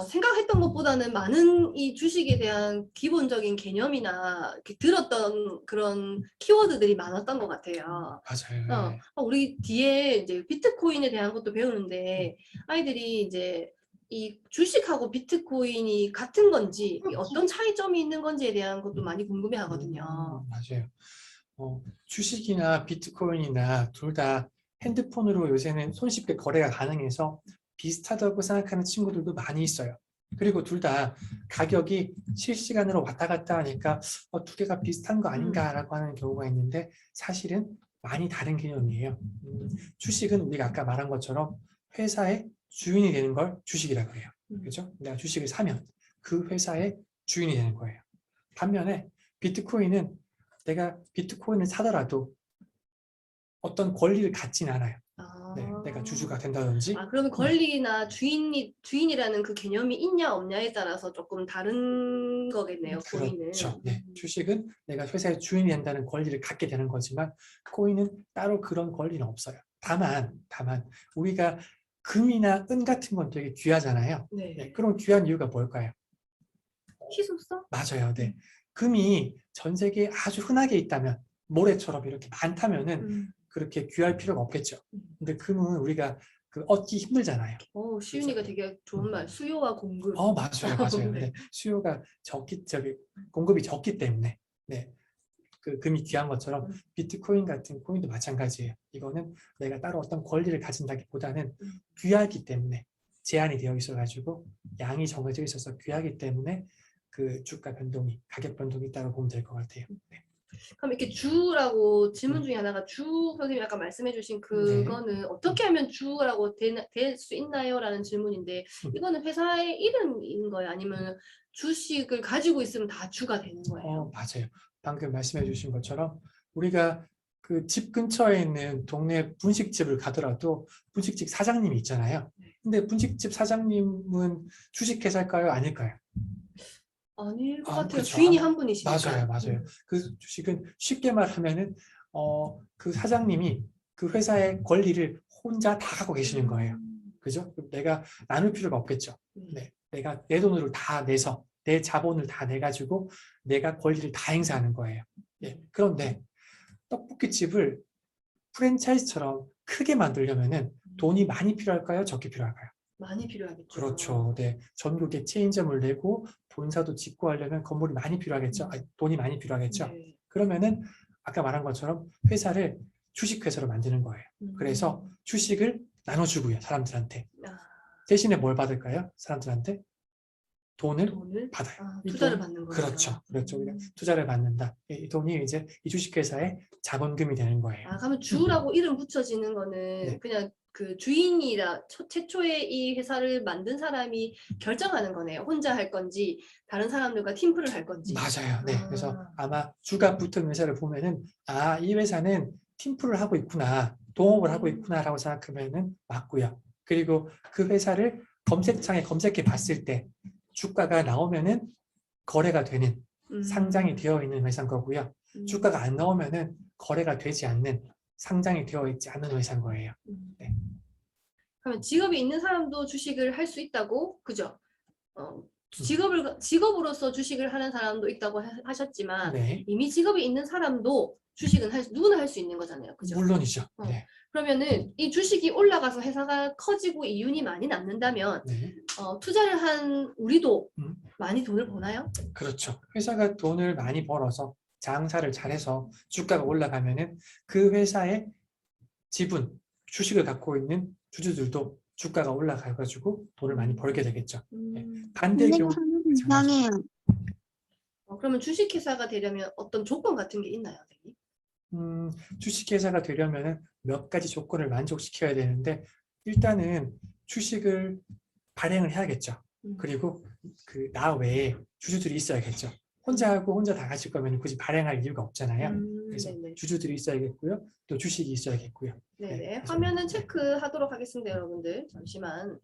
생각했던 것보다는 많은 이 주식에 대한 기본적인 개념이나 이렇게 들었던 그런 키워드들이 많았던 것 같아요. 맞아요. 우리 뒤에 이제 비트코인에 대한 것도 배우는데 아이들이 이제 이 주식하고 비트코인이 같은 건지 어떤 차이점이 있는 건지에 대한 것도 많이 궁금해 하거든요. 맞아요. 주식이나 비트코인이나 둘 다 핸드폰으로 요새는 손쉽게 거래가 가능해서 비슷하다고 생각하는 친구들도 많이 있어요. 그리고 둘 다 가격이 실시간으로 왔다 갔다 하니까 두 개가 비슷한 거 아닌가라고 하는 경우가 있는데 사실은 많이 다른 개념이에요. 주식은 우리가 아까 말한 것처럼 회사의 주인이 되는 걸 주식이라고 해요. 그렇죠? 내가 주식을 사면 그 회사의 주인이 되는 거예요. 반면에 비트코인은 내가 비트코인을 사더라도 어떤 권리를 갖지는 않아요. 내가 주주가 된다든지. 그러면 권리나 주인이라는 그 개념이 있냐 없냐에 따라서 조금 다른 거겠네요. 그렇죠. 코인은. 주식은 내가 회사의 주인이 된다는 권리를 갖게 되는 거지만 코인은 따로 그런 권리는 없어요. 다만 우리가 금이나 은 같은 건 되게 귀하잖아요. 그럼 귀한 이유가 뭘까요? 희소성? 맞아요. 금이 전 세계에 아주 흔하게 있다면, 모래처럼 이렇게 많다면은 그렇게 귀할 필요가 없겠죠. 근데 금은 우리가 얻기 힘들잖아요. 시윤이가 되게 좋은 말. 수요와 공급. 맞아요. 수요가 공급이 적기 때문에 그 금이 귀한 것처럼 비트코인 같은 코인도 마찬가지예요. 이거는 내가 따로 어떤 권리를 가진다기보다는 귀하기 때문에 제한이 되어 있어가지고 양이 정해져 있어서 귀하기 때문에 그 주가 변동이, 가격 변동이 있다고 보면 될 것 같아요. 그럼 이렇게 주라고 질문 중에 하나가 주 선생님이 아까 말씀해주신 그거는 어떻게 하면 주라고 될 수 있나요? 라는 질문인데 이거는 회사의 이름인 거예요? 아니면 주식을 가지고 있으면 다 주가 되는 거예요? 맞아요. 방금 말씀해주신 것처럼 우리가 그 집 근처에 있는 동네 분식집을 가더라도 분식집 사장님이 있잖아요. 근데 분식집 사장님은 주식회사일까요? 아닐까요? 아닐 것 같아요. 그렇죠. 주인이 한 분이시니까. 맞아요. 그 주식은 쉽게 말하면은 그 사장님이 그 회사의 권리를 혼자 다 갖고 계시는 거예요. 그죠? 내가 나눌 필요가 없겠죠. 내가 내 돈으로 다 내서 내 자본을 다 내가지고 내가 권리를 다 행사하는 거예요. 그런데 떡볶이집을 프랜차이즈처럼 크게 만들려면은 돈이 많이 필요할까요? 적게 필요할까요? 많이 필요하겠죠. 그렇죠. 전국에 체인점을 내고 본사도 짓고 하려면 건물이 많이 필요하겠죠. 돈이 많이 필요하겠죠. 그러면은 아까 말한 것처럼 회사를 주식회사로 만드는 거예요. 그래서 주식을 나눠주고요, 사람들한테. 대신에 뭘 받을까요? 사람들한테 돈을 받아요. 투자를 받는 거죠. 그렇죠. 우리가 투자를 받는다. 이 돈이 이제 이 주식회사의 자본금이 되는 거예요. 그러면 주라고 이름 붙여지는 거는 그냥 그 주인이라 최초에 이 회사를 만든 사람이 결정하는 거네요. 혼자 할 건지 다른 사람들과 팀플을 할 건지. 맞아요. 그래서 아마 주가 붙은 회사를 보면은 이 회사는 팀플을 하고 있구나, 동업을 하고 있구나라고 생각하면은 맞고요. 그리고 그 회사를 검색창에 검색해 봤을 때 주가가 나오면은 거래가 되는, 상장이 되어 있는 회사인 거고요. 주가가 안 나오면은 거래가 되지 않는, 상장이 되어 있지 않은 회사인 거예요. 그러면 직업이 있는 사람도 주식을 할 수 있다고, 그죠? 직업으로서 주식을 하는 사람도 있다고 하셨지만 이미 직업이 있는 사람도 주식은 누구나 할 수 있는 거잖아요. 그죠? 물론이죠. 그러면은 이 주식이 올라가서 회사가 커지고 이윤이 많이 남는다면 투자를 한 우리도 많이 돈을 버나요? 그렇죠. 회사가 돈을 많이 벌어서 장사를 잘해서 주가가 올라가면은 그 회사의 지분, 주식을 갖고 있는 주주들도 주가가 올라가가지고 돈을 많이 벌게 되겠죠. 반대 경우 이상해요. 그러면 주식회사가 되려면 어떤 조건 같은 게 있나요, 선생님? 주식회사가 되려면 몇 가지 조건을 만족시켜야 되는데 일단은 주식을 발행을 해야겠죠. 그리고 나 외에 주주들이 있어야겠죠. 혼자 다 가질 거면 굳이 발행할 이유가 없잖아요. 그래서 주주들이 있어야겠고요. 또 주식이 있어야겠고요. 화면은 체크하도록 하겠습니다, 여러분들. 잠시만.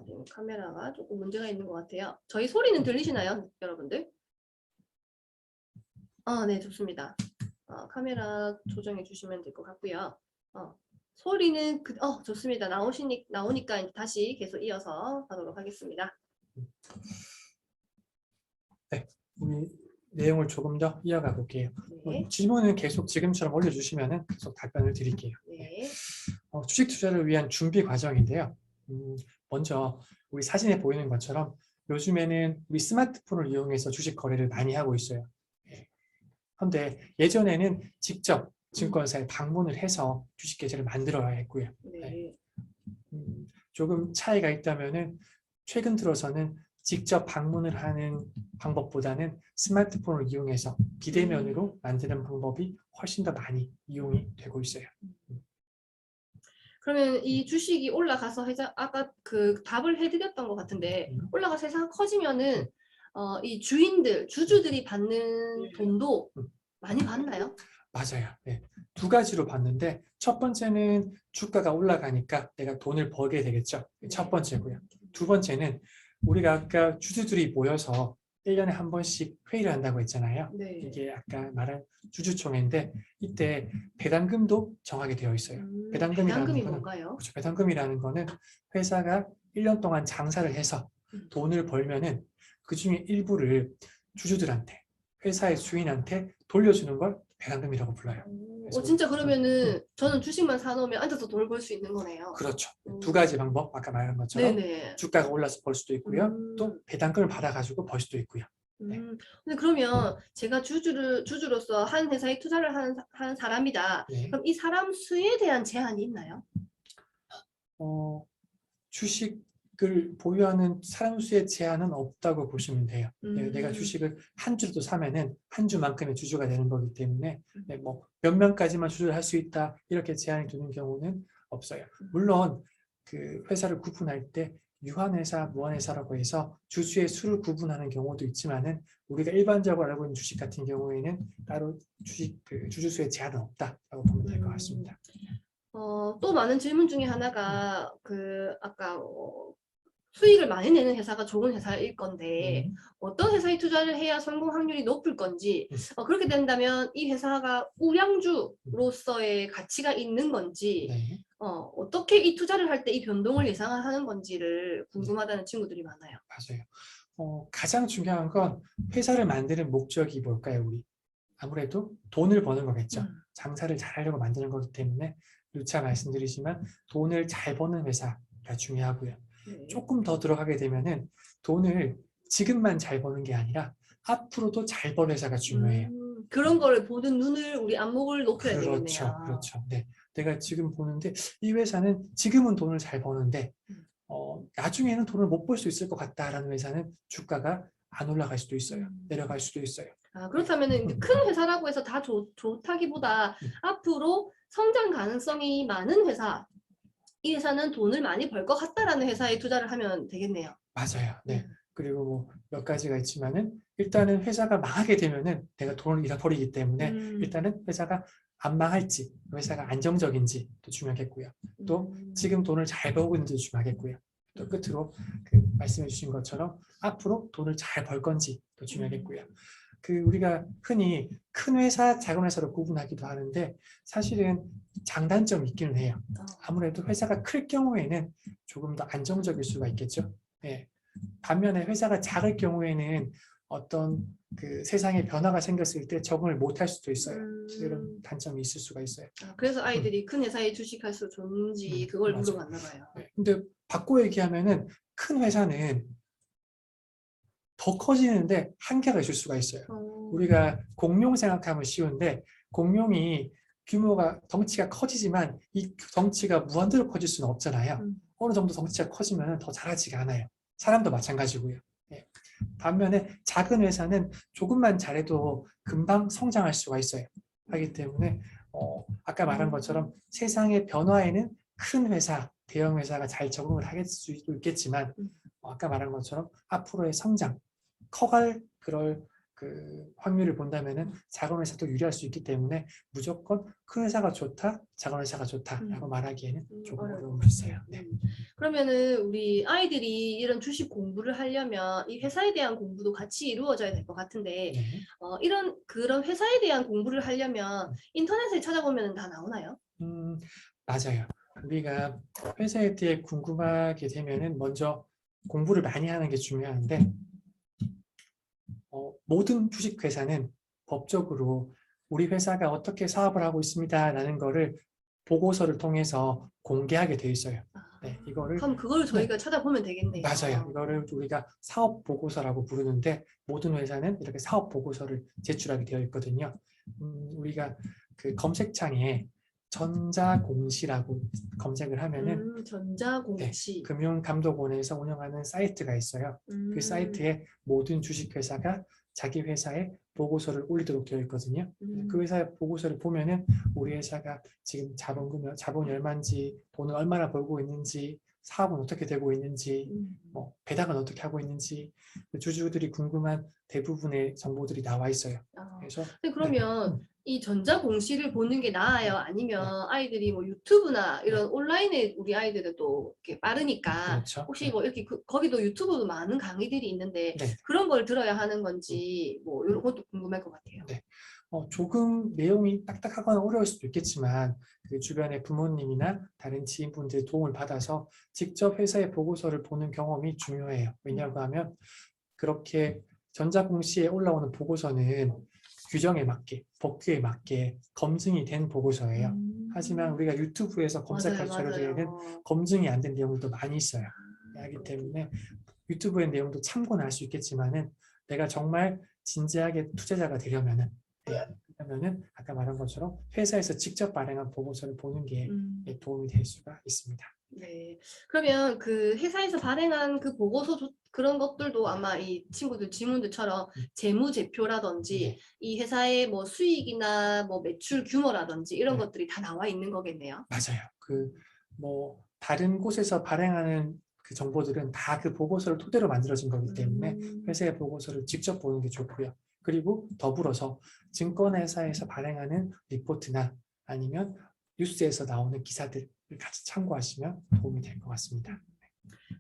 지금 카메라가 조금 문제가 있는 것 같아요. 저희 소리는 들리시나요, 여러분들? 네, 좋습니다. 카메라 조정해 주시면 될 것 같고요. 소리는 좋습니다. 나오니까 이제 다시 계속 이어서 하도록 하겠습니다. 우리 내용을 조금 더 이어가 볼게요. 질문은 계속 지금처럼 올려주시면 계속 답변을 드릴게요. 주식 투자를 위한 준비 과정인데요. 먼저 우리 사진에 보이는 것처럼 요즘에는 우리 스마트폰을 이용해서 주식 거래를 많이 하고 있어요. 그런데 예전에는 직접 증권사에 방문을 해서 주식 계좌를 만들어야 했고요. 조금 차이가 있다면은 최근 들어서는 직접 방문을 하는 방법보다는 스마트폰을 이용해서 비대면으로 만드는 방법이 훨씬 더 많이 이용이 되고 있어요. 그러면 이 주식이 올라가서 아까 그 답을 해드렸던 것 같은데 올라가서 회사가 커지면은 이 주주들이 받는 돈도 많이 받나요? 맞아요. 네. 두 가지로 봤는데 첫 번째는 주가가 올라가니까 내가 돈을 벌게 되겠죠. 첫 번째고요. 두 번째는 우리가 아까 주주들이 모여서 1년에 한 번씩 회의를 한다고 했잖아요. 네. 이게 아까 말한 주주총회인데 이때 배당금도 정하게 되어 있어요. 배당금이라는 배당금이 거는 뭔가요? 그렇죠. 배당금이라는 거는 회사가 1년 동안 장사를 해서 돈을 벌면은 그 중에 일부를 주주들한테 회사의 주인한테 돌려주는 걸 배당금이라고 불러요. 그래서 진짜 그러면은 저는 주식만 사놓으면 앉아서 돈을 벌 수 있는 거네요. 그렇죠. 두 가지 방법 아까 말한 것처럼 네네. 주가가 올라서 벌 수도 있고요. 또 배당금을 받아가지고 벌 수도 있고요. 네. 근데 그러면 제가 주주로서 한 회사에 투자를 한 사람이다. 네. 그럼 이 사람 수에 대한 제한이 있나요? 주식을 보유하는 사람 수의 제한은 없다고 보시면 돼요. 내가 주식을 한 주라도 사면은 한 주만큼의 주주가 되는 거기 때문에 뭐 몇 명까지만 주주를 할 수 있다 이렇게 제한이 두는 경우는 없어요. 물론 그 회사를 구분할 때 유한회사, 무한회사라고 해서 주주의 수를 구분하는 경우도 있지만은 우리가 일반적으로 알고 있는 주식 같은 경우에는 따로 주주 수의 제한은 없다라고 보면 될 것 같습니다. 또 많은 질문 중에 하나가 아까 수익을 많이 내는 회사가 좋은 회사일 건데 어떤 회사에 투자를 해야 성공 확률이 높을 건지 그렇게 된다면 이 회사가 우량주로서의 가치가 있는 건지 네. 어떻게 이 투자를 할 때 이 변동을 예상하는 건지를 궁금하다는 친구들이 많아요. 맞아요. 가장 중요한 건 회사를 만드는 목적이 뭘까요, 우리? 아무래도 돈을 버는 거겠죠. 장사를 잘하려고 만드는 거기 때문에 누차 말씀드리지만 돈을 잘 버는 회사가 중요하고요. 네. 조금 더 들어가게 되면은 돈을 지금만 잘 버는 게 아니라 앞으로도 잘 버는 회사가 중요해요. 그런 거를 보는 눈을 우리 안목을 높여야 그렇죠, 되겠네요. 그렇죠. 네, 내가 지금 보는데 이 회사는 지금은 돈을 잘 버는데 나중에는 돈을 못 벌 수 있을 것 같다라는 회사는 주가가 안 올라갈 수도 있어요. 내려갈 수도 있어요. 그렇다면 이제 큰 회사라고 해서 다 좋다기보다 앞으로 성장 가능성이 많은 회사, 이 회사는 돈을 많이 벌 것 같다라는 회사에 투자를 하면 되겠네요. 맞아요. 네. 그리고 뭐 몇 가지가 있지만은 일단은 회사가 망하게 되면은 내가 돈을 잃어버리기 때문에 일단은 회사가 안 망할지, 회사가 안정적인지 또 중요하겠고요. 또 지금 돈을 잘 벌고 있는지도 중요하겠고요. 또 끝으로 말씀해 주신 것처럼 앞으로 돈을 잘 벌 건지 또 중요하겠고요. 우리가 흔히 큰 회사, 작은 회사로 구분하기도 하는데 사실은 장단점이 있기는 해요. 아무래도 회사가 클 경우에는 조금 더 안정적일 수가 있겠죠. 네. 반면에 회사가 작을 경우에는 어떤 세상에 변화가 생겼을 때 적응을 못할 수도 있어요. 이런 단점이 있을 수가 있어요. 그래서 아이들이 큰 회사에 주식할수록 좋은지 그걸 맞아요. 물어봤나 봐요. 네. 근데 바꿔 얘기하면은 큰 회사는 더 커지는데 한계가 있을 수가 있어요. 우리가 공룡 생각하면 쉬운데 공룡이 규모가 덩치가 커지지만 이 덩치가 무한대로 커질 수는 없잖아요. 어느 정도 덩치가 커지면 더 자라지가 않아요. 사람도 마찬가지고요. 네. 반면에 작은 회사는 조금만 잘해도 금방 성장할 수가 있어요. 하기 때문에 아까 말한 것처럼 세상의 변화에는 큰 회사, 대형 회사가 잘 적응을 하겠 수도 있겠지만 아까 말한 것처럼 앞으로의 성장, 커갈 그럴 확률을 본다면은 작은 회사도 유리할 수 있기 때문에 무조건 큰 회사가 좋다, 작은 회사가 좋다라고 말하기에는 조금 어려움이 있어요. 네. 그러면은 우리 아이들이 이런 주식 공부를 하려면 이 회사에 대한 공부도 같이 이루어져야 될 것 같은데 네. 그런 회사에 대한 공부를 하려면 인터넷에 찾아보면 다 나오나요? 맞아요. 우리가 회사에 대해 궁금하게 되면은 먼저 공부를 많이 하는 게 중요한데 모든 주식회사는 법적으로 우리 회사가 어떻게 사업을 하고 있습니다라는 거를 보고서를 통해서 공개하게 돼 있어요. 네, 그럼 그걸 저희가 찾아보면 되겠네요. 맞아요. 이거를 우리가 사업 보고서라고 부르는데 모든 회사는 이렇게 사업 보고서를 제출하게 되어 있거든요. 우리가 검색창에 전자공시라고 검색을 하면은 전자공시. 네, 금융감독원에서 운영하는 사이트가 있어요. 그 사이트에 모든 주식회사가 자기 회사에 보고서를 올리도록 되어 있거든요. 그 회사의 보고서를 보면은 우리 회사가 지금 자본이 얼마인지, 돈을 얼마나 벌고 있는지, 사업은 어떻게 되고 있는지, 뭐 배당은 어떻게 하고 있는지 주주들이 궁금한 대부분의 정보들이 나와 있어요. 그래서 그러면 이 전자공시를 보는 게 나아요? 아니면 네. 아이들이 뭐 유튜브나 이런 온라인에 우리 아이들은 또 이렇게 빠르니까 그렇죠. 혹시 네. 뭐 이렇게 거기도 유튜브도 많은 강의들이 있는데 네. 그런 걸 들어야 하는 건지 뭐 이런 것도 궁금할 것 같아요. 네. 조금 내용이 딱딱하거나 어려울 수도 있겠지만 그 주변의 부모님이나 다른 지인분들의 도움을 받아서 직접 회사의 보고서를 보는 경험이 중요해요. 왜냐하고 하면 그렇게 전자공시에 올라오는 보고서는 규정에 맞게, 법규에 맞게 검증이 된 보고서예요. 하지만 우리가 유튜브에서 검색할 맞아요, 자료들에는 맞아요. 검증이 안 된 내용들도 많이 있어요. 하기 때문에 유튜브의 내용도 참고는 할 수 있겠지만은 내가 정말 진지하게 투자자가 되려면은 그러면은 아까 말한 것처럼 회사에서 직접 발행한 보고서를 보는 게 도움이 될 수가 있습니다. 네. 그러면 그 회사에서 발행한 그 보고서 그런 것들도 아마 이 친구들 지문들처럼 재무제표라든지 네. 이 회사의 뭐 수익이나 뭐 매출 규모라든지 이런 네. 것들이 다 나와 있는 거겠네요. 맞아요. 뭐 다른 곳에서 발행하는 그 정보들은 다 그 보고서를 토대로 만들어진 거기 때문에 회사의 보고서를 직접 보는 게 좋고요. 그리고 더불어서 증권회사에서 발행하는 리포트나 아니면 뉴스에서 나오는 기사들을 같이 참고하시면 도움이 될 것 같습니다.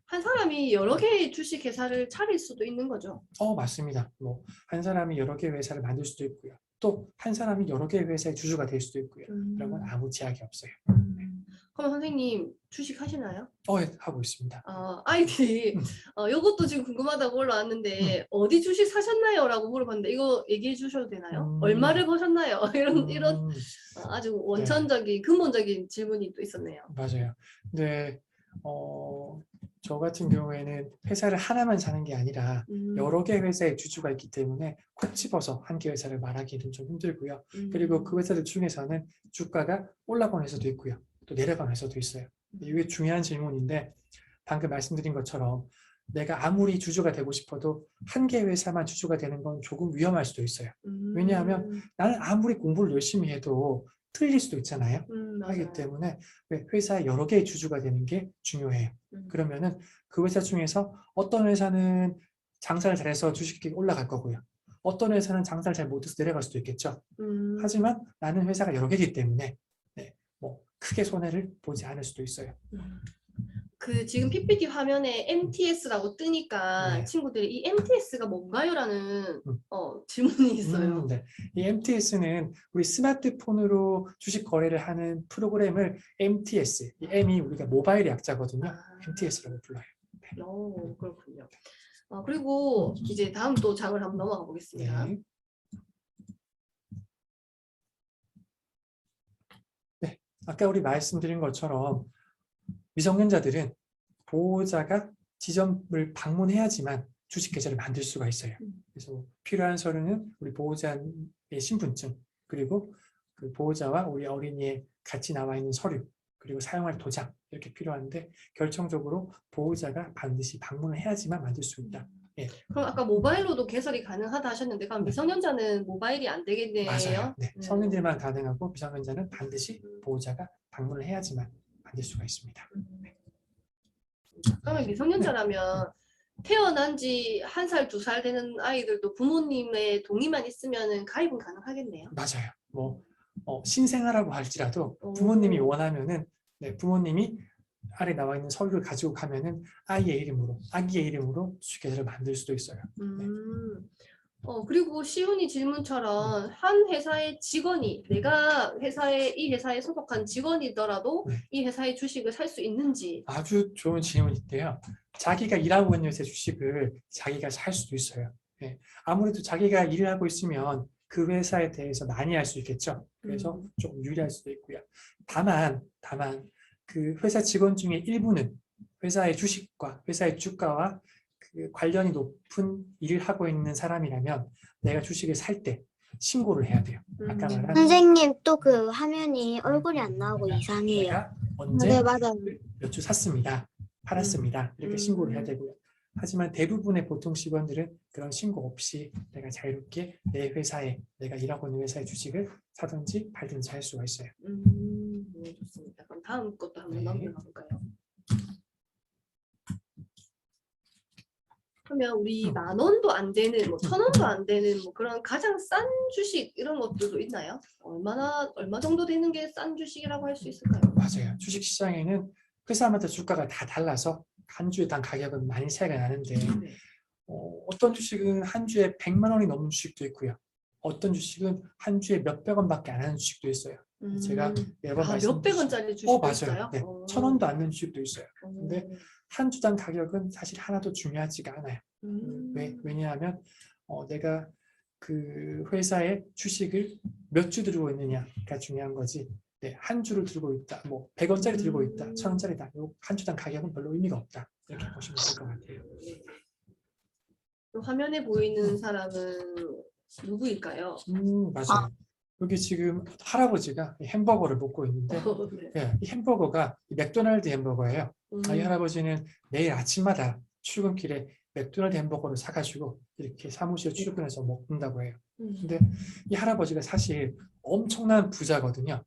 한 사람이 여러 개의 주식 회사를 차릴 수도 있는 거죠. 맞습니다. 뭐 한 사람이 여러 개의 회사를 만들 수도 있고요. 또 한 사람이 여러 개의 회사의 주주가 될 수도 있고요. 그런 건 아무 제약이 없어요. 그럼 선생님 주식 하시나요? 예, 하고 있습니다. 아이들이 이것도 지금 궁금하다고 올라왔는데 어디 주식 사셨나요? 라고 물어봤는데 이거 얘기해 주셔도 되나요? 얼마를 버셨나요? 이런 아주 원천적인 근본적인 질문이 또 있었네요. 맞아요. 근데 저 같은 경우에는 회사를 하나만 사는 게 아니라 여러 개 회사의 주주가 있기 때문에 콕 집어서 한 개 회사를 말하기는 좀 힘들고요. 그리고 그 회사들 중에서는 주가가 올라간 회사도 있고요. 또 내려간 회사도 있어요. 이게 중요한 질문인데 방금 말씀드린 것처럼 내가 아무리 주주가 되고 싶어도 한 개 회사만 주주가 되는 건 조금 위험할 수도 있어요. 왜냐하면 나는 아무리 공부를 열심히 해도 틀릴 수도 있잖아요. 하기 때문에 회사에 여러 개의 주주가 되는 게 중요해요. 그러면은 그 회사 중에서 어떤 회사는 장사를 잘해서 주식이 올라갈 거고요. 어떤 회사는 장사를 잘 못해서 내려갈 수도 있겠죠. 하지만 나는 회사가 여러 개이기 때문에 뭐 크게 손해를 보지 않을 수도 있어요. 그 지금 PPT 화면에 MTS라고 뜨니까 친구들이 이 MTS가 뭔가요? 라는 질문이 있어요. 네. 이 MTS는 우리 스마트폰으로 주식 거래를 하는 프로그램을 MTS, 이 M이 우리가 모바일 약자거든요. MTS라고 불러요. 그렇군요. 그리고 이제 다음 또 장을 한번 넘어가 보겠습니다. 네. 아까 우리 말씀드린 것처럼 미성년자들은 보호자가 지점을 방문해야지만 주식 계좌를 만들 수가 있어요. 그래서 필요한 서류는 우리 보호자의 신분증, 그리고 그 보호자와 우리 어린이의 같이 나와 있는 서류, 그리고 사용할 도장 이렇게 필요한데 결정적으로 보호자가 반드시 방문을 해야지만 만들 수 있다. 그럼 아까 모바일로도 개설이 가능하다 하셨는데 그럼 미성년자는 모바일이 안 되겠네요? 맞아요. 네. 성인들만 가능하고 미성년자는 반드시 보호자가 방문을 해야지만 만들 수가 있습니다. 그러면 미성년자라면 태어난 지 1살, 2살 되는 아이들도 부모님의 동의만 있으면 가입은 가능하겠네요? 맞아요. 뭐 신생아라고 할지라도 부모님이 원하면은 부모님이 아래 나와 있는 서류를 가지고 가면은 아기의 이름으로 주식 계좌를 만들 수도 있어요. 그리고 시훈이 질문처럼 한 회사의 직원이 내가 이 회사에 소속한 직원이더라도 이 회사의 주식을 살 수 있는지. 아주 좋은 질문인데요. 자기가 일하고 있는 회사의 주식을 자기가 살 수도 있어요. 아무래도 자기가 일을 하고 있으면 그 회사에 대해서 많이 알 수 있겠죠. 그래서 조금 유리할 수도 있고요. 다만 그 회사 직원 중에 일부는 회사의 주식과 회사의 주가와 그 관련이 높은 일을 하고 있는 사람이라면 내가 주식을 살 때 신고를 해야 돼요. 아까 말한 선생님 또 그 화면이 얼굴이 안 나오고 이상해요. 내가 언제 네, 맞아요. 몇 주 샀습니다. 팔았습니다. 이렇게 신고를 해야 되고요. 하지만 대부분의 보통 직원들은 그런 신고 없이 내가 자유롭게 내 회사에 내가 일하고 있는 회사의 주식을 사든지 팔든지 할 수가 있어요. 네, 좋습니다. 그럼 다음 것도 한번 넘겨가 볼까요? 그러면 우리 10,000원도 안 되는, 뭐 1,000원도 안 되는 뭐 그런 가장 싼 주식 이런 것들도 있나요? 얼마 정도 되는 게 싼 주식이라고 할 수 있을까요? 맞아요. 주식 시장에는 회사마다 주가가 다 달라서 한 주에 단 가격은 많이 차이가 나는데 네. 어떤 주식은 한 주에 100만 원이 넘는 주식도 있고요. 어떤 주식은 한 주에 몇백 원밖에 안 하는 주식도 있어요. 제가 매번 몇백 원짜리 주식도 맞아요. 있어요? 네, 1,000원도 안 되는 주식도 있어요. 근데 한 주당 가격은 사실 하나도 중요하지가 않아요. 왜냐하면 내가 그 회사의 주식을 몇 주 들고 있느냐가 중요한 거지. 네, 한 주를 들고 있다, 뭐 100원짜리 들고 있다, 1,000원짜리다. 한 주당 가격은 별로 의미가 없다. 이렇게 보시면 될 것 같아요. 화면에 보이는 사람은 누구일까요? 맞아요. 여기 지금 할아버지가 햄버거를 먹고 있는데 네. 예, 이 햄버거가 맥도날드 햄버거예요. 이 할아버지는 매일 아침마다 출근길에 맥도날드 햄버거를 사가지고 이렇게 사무실에 출근해서 먹는다고 해요. 근데 이 할아버지가 사실 엄청난 부자거든요.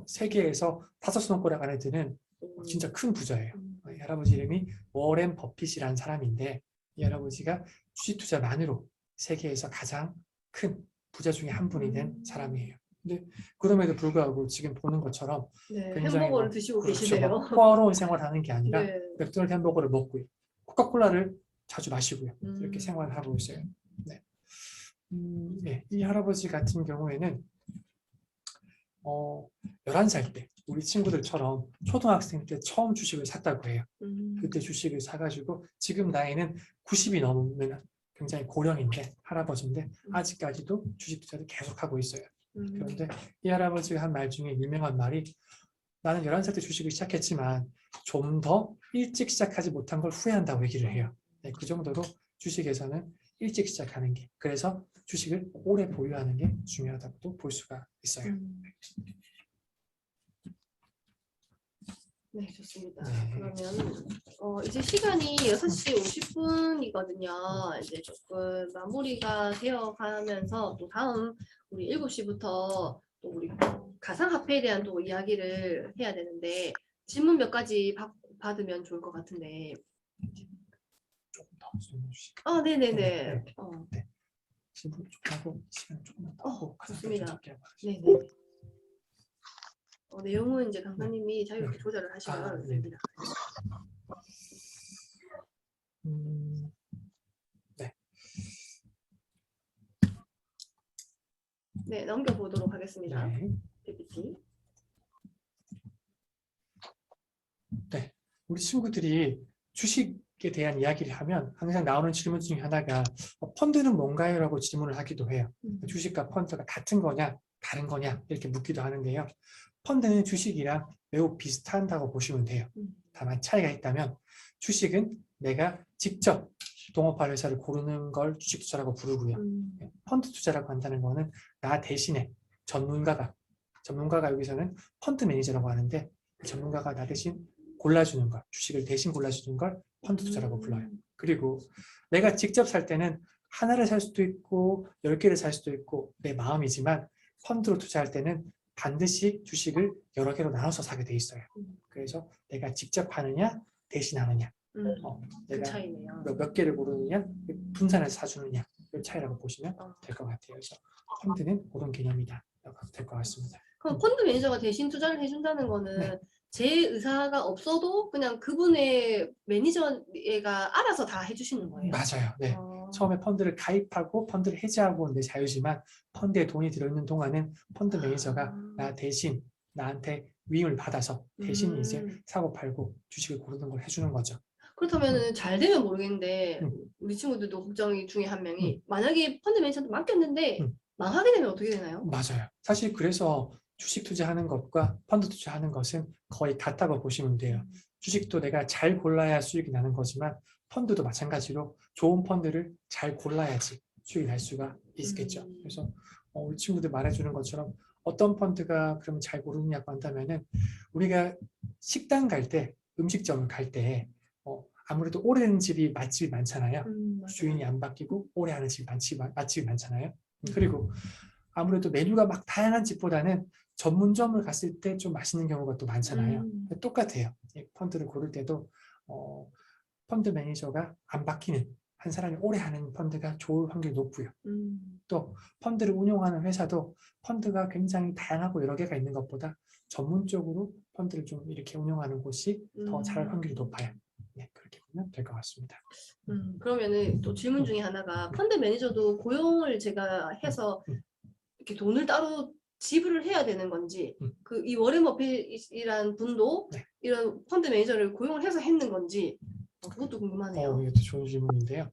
세계에서 5손가락 안에 드는 진짜 큰 부자예요. 이 할아버지 이름이 워렌 버핏이라는 사람인데 이 할아버지가 주식 투자만으로 세계에서 가장 큰 부자 중에 한 분이 된 사람이에요. 근데 그럼에도 불구하고 지금 보는 것처럼 네, 굉장히 햄버거를 드시고 그렇죠, 계시네요. 호화로운 생활을 하는 게 아니라 네. 맥도날드 햄버거를 먹고 코카콜라를 자주 마시고요. 이렇게 생활을 하고 있어요. 네. 네, 이 할아버지 같은 경우에는 11살 때 우리 친구들처럼 초등학생 때 처음 주식을 샀다고 해요. 그때 주식을 사가지고 지금 나이는 90이 넘으면 굉장히 고령인데 할아버지인데 아직까지도 주식 투자를 계속하고 있어요. 그런데 이 할아버지가 한 말 중에 유명한 말이 나는 11살 때 주식을 시작했지만 좀 더 일찍 시작하지 못한 걸 후회한다고 얘기를 해요. 네, 그 정도로 주식에서는 일찍 시작하는 게 그래서 주식을 오래 보유하는 게 중요하다고 볼 수가 있어요. 네, 좋습니다. 네. 그러면 이제 시간이 6시 50분이거든요. 이제 조금 마무리가 되어 가면서 또 다음 우리 7시부터 또 우리 가상화폐에 대한 또 이야기를 해야 되는데 질문 몇 가지 받으면 좋을 것 같은데. 조금 더 질문 주실까요? 네네네. 네. 질문 좀 하고 시간 조금만 더 하고 좋습니다. 가상화폐 네네. 내용은 이제 강사님이 자유롭게 조절을 하시면 됩니다. 네. 네, 넘겨보도록 하겠습니다. 네. PPT. 네. 우리 친구들이 주식에 대한 이야기를 하면 항상 나오는 질문 중에 하나가 펀드는 뭔가요? 라고 질문을 하기도 해요. 주식과 펀드가 같은 거냐, 다른 거냐 이렇게 묻기도 하는데요. 펀드는 주식이랑 매우 비슷하다고 보시면 돼요. 다만 차이가 있다면 주식은 내가 직접 동업할 회사를 고르는 걸 주식 투자라고 부르고요. 펀드 투자라고 한다는 거는 나 대신에 전문가가 여기서는 펀드 매니저라고 하는데 전문가가 나 대신 골라주는 걸, 주식을 대신 골라주는 걸 펀드 투자라고 불러요. 그리고 내가 직접 살 때는 하나를 살 수도 있고 10개를 살 수도 있고 내 마음이지만 펀드로 투자할 때는 반드시 주식을 여러 개로 나눠서 사게 돼 있어요. 그래서 내가 직접 하느냐 대신 하느냐 내가 차이네요. 몇 개를 고르느냐 분산해서 사주느냐 그 차이라고 보시면 될 것 같아요. 그래서 펀드는 그런 개념이다 될 것 같습니다. 그럼 펀드 매니저가 대신 투자를 해준다는 거는 제 의사가 없어도 그냥 그분의 매니저가 알아서 다 해주시는 거예요? 맞아요. 네. 처음에 펀드를 가입하고 펀드를 해지하고 내 자유지만 펀드에 돈이 들어있는 동안은 펀드 매니저가 나 대신 나한테 위임을 받아서 대신 이제 사고 팔고 주식을 고르는 걸 해주는 거죠. 그렇다면 잘 되면 모르겠는데 우리 친구들도 걱정이 중에 한 명이 만약에 펀드 매니저한테 맡겼는데 망하게 되면 어떻게 되나요? 맞아요. 사실 그래서 주식 투자하는 것과 펀드 투자하는 것은 거의 같다고 보시면 돼요. 주식도 내가 잘 골라야 수익이 나는 거지만 펀드도 마찬가지로 좋은 펀드를 잘 골라야지 수익이 날 수가 있겠죠. 그래서 우리 친구들 말해주는 것처럼 어떤 펀드가 그러면 잘 고르느냐고 한다면은 우리가 식당 갈 때 음식점을 갈 때 아무래도 오래된 집이 맛집이 많잖아요. 주인이 안 바뀌고 오래 하는 집이 맛집이 많잖아요. 그리고 아무래도 메뉴가 막 다양한 집보다는 전문점을 갔을 때 좀 맛있는 경우가 또 많잖아요. 똑같아요. 펀드를 고를 때도 펀드 매니저가 안 바뀌는 한 사람이 오래 하는 펀드가 좋을 확률이 높고요. 또 펀드를 운용하는 회사도 펀드가 굉장히 다양하고 여러 개가 있는 것보다 전문적으로 펀드를 좀 이렇게 운영하는 곳이 더 잘할 확률이 높아요. 네, 그렇게 보면 될 것 같습니다. 그러면은 또 질문 중에 하나가 펀드 매니저도 고용을 제가 해서 이렇게 돈을 따로 지불을 해야 되는 건지 그 이 워렌 버핏이라는 분도 네. 이런 펀드 매니저를 고용을 해서 했는 건지 그것도 궁금하네요. 이것도 좋은 질문인데요.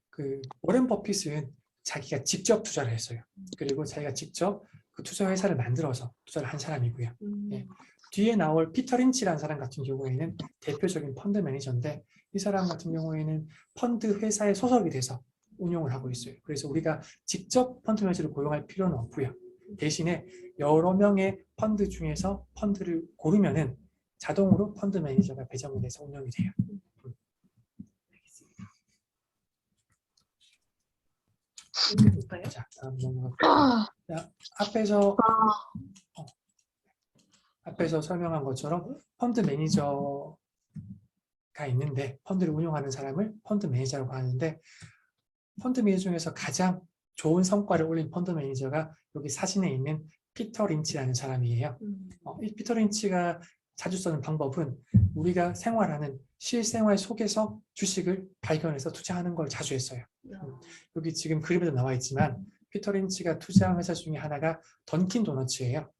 그 워렌 버핏은 자기가 직접 투자를 했어요. 그리고 자기가 직접 그 투자 회사를 만들어서 투자를 한 사람이고요. 예. 뒤에 나올 피터 린치라는 사람 같은 경우에는 대표적인 펀드 매니저인데 이 사람 같은 경우에는 펀드 회사에 소속이 돼서 운용을 하고 있어요. 그래서 우리가 직접 펀드 매니저를 고용할 필요는 없고요. 대신에 여러 명의 펀드 중에서 펀드를 고르면은 자동으로 펀드 매니저가 배정이 돼서 운영이 돼요. 볼까요? 자, 다음 넘어갈게요. 자, 앞에서 설명한 것처럼 펀드 매니저가 있는데 펀드를 운용하는 사람을 펀드 매니저라고 하는데 펀드 매니저 중에서 가장 좋은 성과를 올린 펀드 매니저가 여기 사진에 있는 피터 린치라는 사람이에요. 이 피터 린치가 자주 쓰는 방법은 우리가 생활하는 실생활 속에서 주식을 발견해서 투자하는 걸 자주 했어요. 여기 지금 그림에도 나와 있지만 피터 린치가 투자한 회사 중에 하나가 던킨 도너츠예요.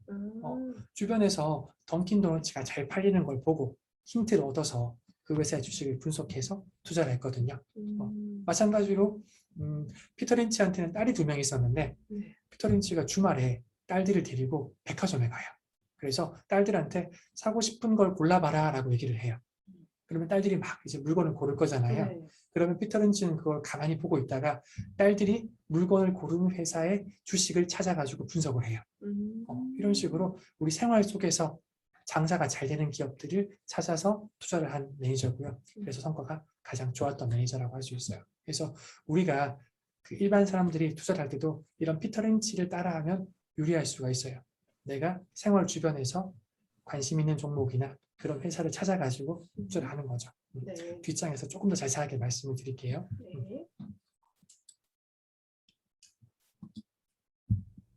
주변에서 던킨 도너츠가 잘 팔리는 걸 보고 힌트를 얻어서 그 회사의 주식을 분석해서 투자를 했거든요. 마찬가지로 피터 린치한테는 딸이 2명 있었는데 피터 린치가 주말에 딸들을 데리고 백화점에 가요. 그래서 딸들한테 사고 싶은 걸 골라봐라 라고 얘기를 해요. 그러면 딸들이 막 이제 물건을 고를 거잖아요. 네. 그러면 피터 린치는 그걸 가만히 보고 있다가 딸들이 물건을 고르는 회사의 주식을 찾아가지고 분석을 해요. 이런 식으로 우리 생활 속에서 장사가 잘 되는 기업들을 찾아서 투자를 한 매니저고요. 그래서 성과가 가장 좋았던 매니저라고 할 수 있어요. 그래서 우리가 그 일반 사람들이 투자를 할 때도 이런 피터 린치를 따라하면 유리할 수가 있어요. 내가 생활 주변에서 관심 있는 종목이나 그런 회사를 찾아가지고 투자를 하는 거죠. 네. 뒷장에서 조금 더 자세하게 말씀을 드릴게요. 네.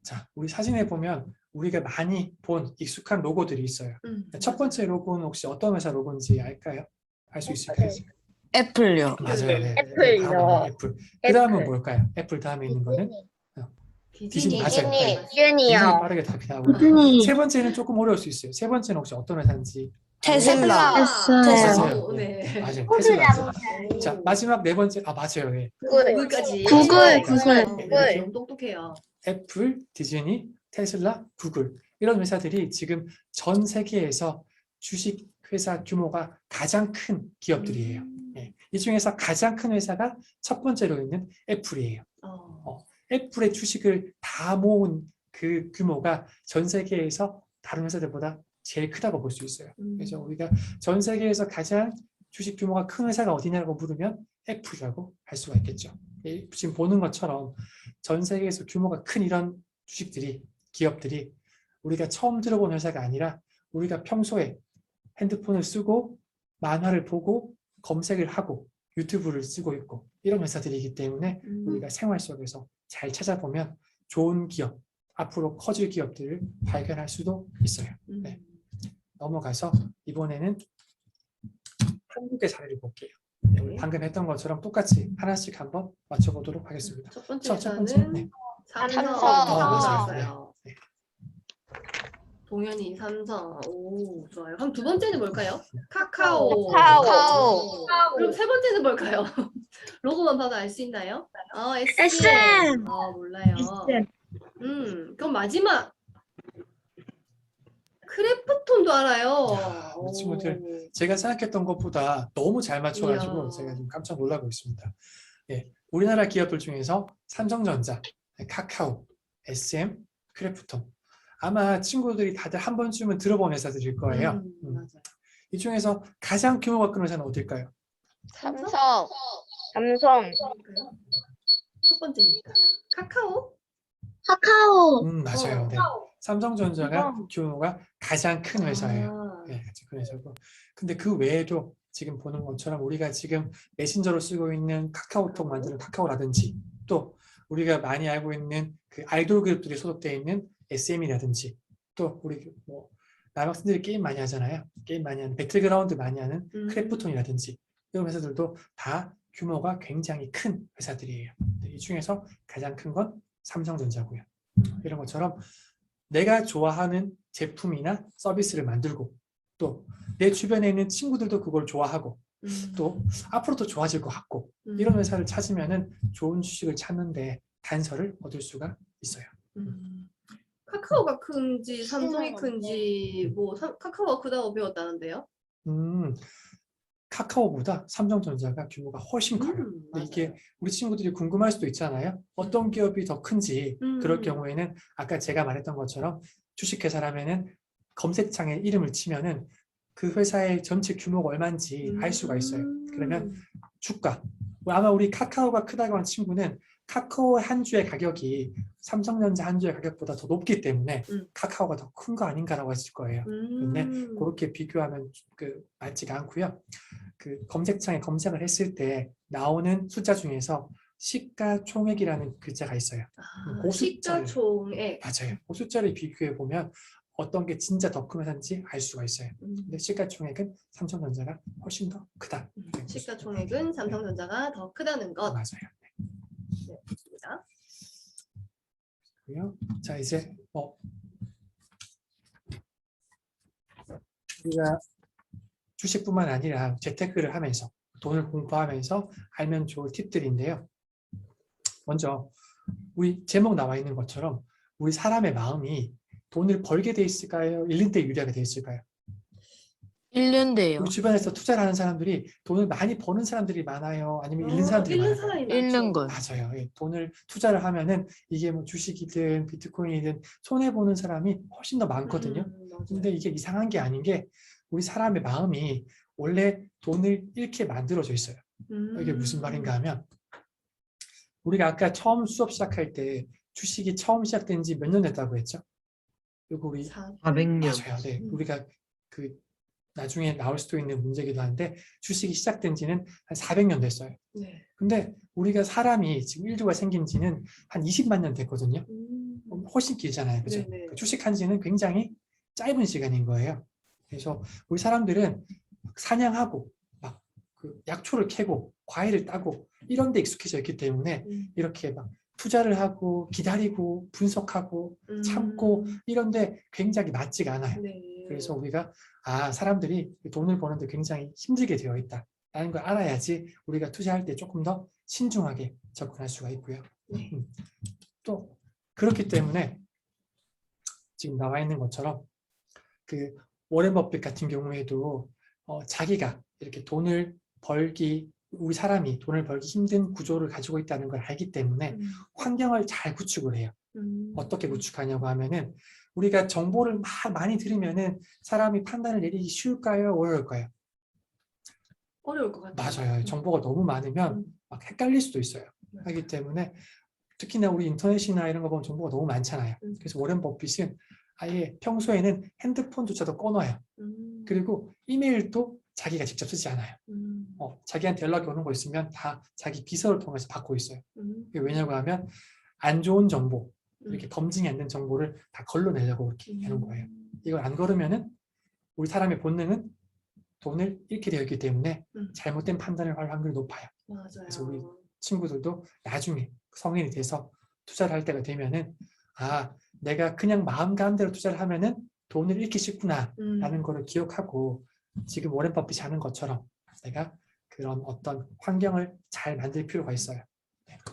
자, 우리 사진에 보면 우리가 많이 본 익숙한 로고들이 있어요. 첫 번째 로고는 혹시 어떤 회사 로고인지 알까요? 알 수 있을까요? 애플요. 맞아요. 네. 애플요. 바로 애플. 그 다음은 뭘까요? 애플 다음에 있는 거는? 디즈니. 맞아요. 네. 디즈니 빠르게 답이 나오고. 세 번째는 조금 어려울 수 있어요. 세 번째는 혹시 어떤 회사인지? 테슬라. 맞아요. 네. 맞아요. 테슬라. 자, 마지막 네 번째. 맞아요. 네. 구글까지. 구글. 구글. 똑똑해요. 애플, 디즈니, 테슬라, 구글 이런 회사들이 지금 전 세계에서 주식 회사 규모가 가장 큰 기업들이에요. 네. 이 중에서 가장 큰 회사가 첫 번째로 있는 애플이에요. 애플의 주식을 다 모은 그 규모가 전 세계에서 다른 회사들보다 제일 크다고 볼 수 있어요. 그래서 우리가 전 세계에서 가장 주식 규모가 큰 회사가 어디냐고 물으면 애플이라고 할 수가 있겠죠. 지금 보는 것처럼 전 세계에서 규모가 큰 이런 주식들이, 기업들이 우리가 처음 들어본 회사가 아니라 우리가 평소에 핸드폰을 쓰고 만화를 보고 검색을 하고 유튜브를 쓰고 있고 이런 회사들이기 때문에 우리가 생활 속에서 잘 찾아보면 좋은 기업, 앞으로 커질 기업들을 발견할 수도 있어요. 네. 넘어가서 이번에는 한국의 사례를 볼게요. 네, 방금 했던 것처럼 똑같이 하나씩 한번 맞춰보도록 하겠습니다. 첫 번째 네. 삼성. 맞아요. 네. 동현이 삼성. 오, 좋아요. 그럼 두 번째는 뭘까요? 카카오. 그럼 세 번째는 뭘까요? 로고만 봐도 알 수 있나요? SM. 몰라요. 그럼 마지막. 크래프톤도 알아요. 이 친구들 제가 생각했던 것보다 너무 잘 맞춰가지고 이야. 제가 지금 깜짝 놀라고 있습니다. 예, 우리나라 기업들 중에서 삼성전자, 카카오, SM, 크래프톤 아마 친구들이 다들 한 번쯤은 들어본 회사들일 거예요. 맞아요. 이 중에서 가장 규모가 큰 회사는 어딜까요? 삼성. 첫 번째니까. 카카오? 맞아요. 네. 삼성전자가 규모가 가장 큰 회사예요. 네, 큰 회사고. 근데 그 외에도 지금 보는 것처럼 우리가 지금 메신저로 쓰고 있는 카카오톡 만드는 카카오라든지 또 우리가 많이 알고 있는 그 아이돌 그룹들이 소속되어 있는 SM이라든지 또 우리 뭐 남학생들이 게임 많이 하잖아요. 게임 많이 하는 배틀그라운드 많이 하는 크래프톤이라든지 이런 회사들도 다 규모가 굉장히 큰 회사들이에요. 이 중에서 가장 큰 건 삼성전자고요. 이런 것처럼 내가 좋아하는 제품이나 서비스를 만들고 또 내 주변에 있는 친구들도 그걸 좋아하고 또 앞으로 더 좋아질 것 같고 이런 회사를 찾으면은 좋은 주식을 찾는데 단서를 얻을 수가 있어요. 카카오가 큰지 삼성이 큰지 뭐 카카오가 크다고 배웠다는데요? 카카오보다 삼성전자가 규모가 훨씬 커요. 근데 이게 맞아요. 우리 친구들이 궁금할 수도 있잖아요. 어떤 기업이 더 큰지. 그럴 경우에는 아까 제가 말했던 것처럼 주식회사라면은 검색창에 이름을 치면은 그 회사의 전체 규모가 얼마인지 알 수가 있어요. 그러면 주가. 아마 우리 카카오가 크다고 한 친구는 카카오 한 주의 가격이 삼성전자 한 주의 가격보다 더 높기 때문에 카카오가 더 큰 거 아닌가라고 하실 거예요. 근데 그렇게 비교하면 맞지가 않고요. 그 검색창에 검색을 했을 때 나오는 숫자 중에서 시가총액이라는 글자가 있어요. 그 숫자를, 시가총액. 맞아요. 그 숫자를 비교해 보면 어떤 게 진짜 더 큰 회사인지 알 수가 있어요. 근데 시가총액은 삼성전자가 훨씬 더 크다. 시가총액은 삼성전자가 더 크다는 것. 맞아요. 네, 좋습니다. 자, 이제 우리가 주식뿐만 아니라 재테크를 하면서 돈을 공부하면서 알면 좋을 팁들인데요. 먼저 우리 제목 나와 있는 것처럼 우리 사람의 마음이 돈을 벌게 돼 있을까요? 잃는 데 유리하게 돼 있을까요? 잃는데요. 우리 주변에서 투자를 하는 사람들이 돈을 많이 버는 사람들이 많아요? 아니면 잃는 사람들이 잃는 많아요? 사람이 잃는 많죠. 걸. 맞아요. 예, 돈을 투자를 하면은 이게 뭐 주식이든 비트코인이든 손해 보는 사람이 훨씬 더 많거든요. 맞아요. 근데 이게 이상한 게 아닌 게 우리 사람의 마음이 원래 돈을 잃게 만들어져 있어요. 이게 무슨 말인가 하면 우리가 아까 처음 수업 시작할 때 주식이 처음 시작된 지 몇 년 됐다고 했죠? 그리고 우리 400년. 맞아요. 네, 우리가 그 나중에 나올 수도 있는 문제이기도 한데 주식이 시작된 지는 한 400년 됐어요. 네. 근데 우리가 사람이 지금 인류가 생긴 지는 한 20만 년 됐거든요. 훨씬 길잖아요. 그죠? 네네. 그 주식한 지는 굉장히 짧은 시간인 거예요. 그래서 우리 사람들은 사냥하고 막 그 약초를 캐고 과일을 따고 이런 데 익숙해져 있기 때문에 이렇게 막 투자를 하고 기다리고 분석하고 참고 이런데 굉장히 맞지가 않아요. 네. 그래서 우리가 사람들이 돈을 버는데 굉장히 힘들게 되어 있다라는 걸 알아야지 우리가 투자할 때 조금 더 신중하게 접근할 수가 있고요. 네. 또 그렇기 때문에 지금 나와 있는 것처럼 그 워렌 버핏 같은 경우에도 자기가 이렇게 돈을 벌기 우리 사람이 돈을 벌기 힘든 구조를 가지고 있다는 걸 알기 때문에 환경을 잘 구축을 해요. 어떻게 구축하냐고 하면은 우리가 정보를 막 많이 들으면은 사람이 판단을 내리기 쉬울까요? 어려울까요? 어려울 것 같아요. 맞아요. 정보가 너무 많으면 막 헷갈릴 수도 있어요. 하기 때문에 특히나 우리 인터넷이나 이런 거 보면 정보가 너무 많잖아요. 그래서 워렌 버핏은 아예 평소에는 핸드폰조차도 꺼놔요. 그리고 이메일도 자기가 직접 쓰지 않아요. 자기한테 연락이 오는 거 있으면 다 자기 비서를 통해서 받고 있어요. 왜냐고 하면 안 좋은 정보, 이렇게 검증이 안 된 정보를 다 걸러내려고 이렇게 하는 거예요. 이걸 안 걸으면은 우리 사람의 본능은 돈을 잃게 되어 있기 때문에 잘못된 판단을 할 확률이 높아요. 맞아요. 그래서 우리 친구들도 나중에 성인이 돼서 투자를 할 때가 되면은 내가 그냥 마음 가는 대로 투자를 하면은 돈을 잃기 쉽구나 라는 거를 기억하고 지금 워렌 버핏이 하는 것처럼 내가 그런 어떤 환경을 잘 만들 필요가 있어요.